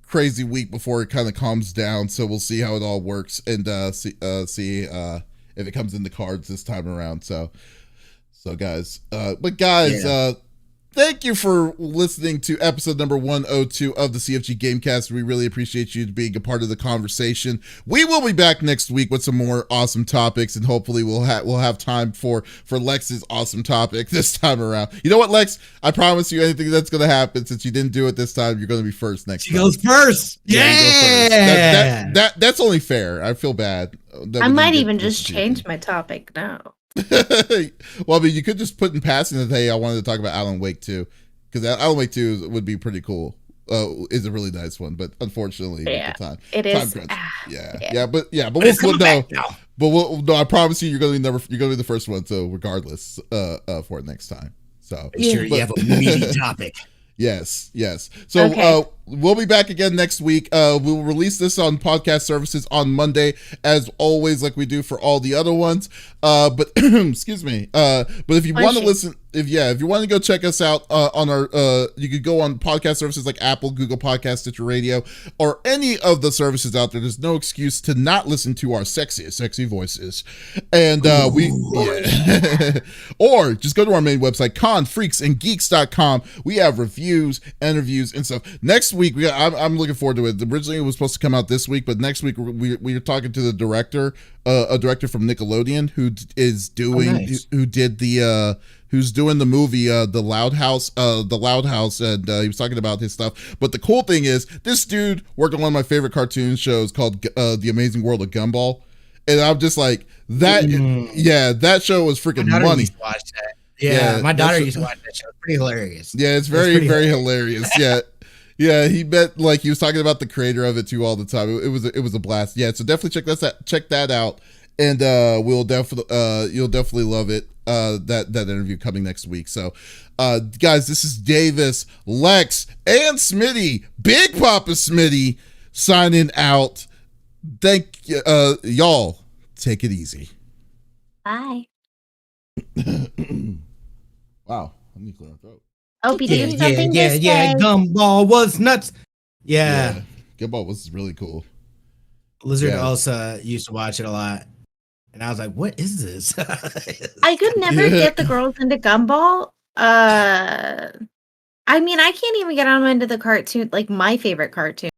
crazy week before it kind of calms down, so we'll see how it all works and see if it comes in the cards this time around. So guys, thank you for listening to episode number 102 of the CFG Gamecast. We really appreciate you being a part of the conversation. We will be back next week with some more awesome topics, and hopefully we'll have time for Lex's awesome topic this time around. You know what, Lex? I promise you, anything that's going to happen, since you didn't do it this time, you're going to be first next time. She goes first. Yeah. You go first. That's only fair. I feel bad. I might even just change my topic now. Well, I mean, you could just put in passing that, hey, I wanted to talk about Alan Wake 2, because Alan Wake 2 would be pretty cool. Is a really nice one, but unfortunately, yeah, at the time, it is. But I promise you, you're gonna be the first one. So regardless, for it next time. So you have a meaty topic. Yes. So okay. We'll be back again next week. We'll release this on podcast services on Monday, as always, like we do for all the other ones. But excuse me. But if you want to listen, if you want to go check us out on our, you could go on podcast services like Apple, Google Podcasts, Stitcher Radio, or any of the services out there. There's no excuse to not listen to our sexy voices. And or just go to our main website, confreaksandgeeks.com. We have reviews, interviews, and stuff. Next week, I'm looking forward to it. Originally, it was supposed to come out this week, but next week we are talking to the director, a director from Nickelodeon who is doing who's doing the movie The Loud House, and he was talking about his stuff. But the cool thing is, this dude worked on one of my favorite cartoon shows called The Amazing World of Gumball, and I'm just like that. Yeah, that show was freaking money. Used to watch that. Yeah, my daughter used to watch that show. It's pretty hilarious. Yeah, it's very hilarious. Yeah. Yeah, he was talking about the creator of it too all the time. It was a blast. Yeah, so definitely check that out, and you'll definitely love it. That interview coming next week. So, guys, this is Davis, Lex, and Smitty, Big Papa Smitty, signing out. Thank y'all. Take it easy. Bye. Wow, I need to clear my throat. Oh, yeah. Gumball was nuts. Yeah. Gumball was really cool. Lizard also used to watch it a lot. And I was like, what is this? I could never get the girls into Gumball. I mean, I can't even get them into the cartoon, like my favorite cartoon.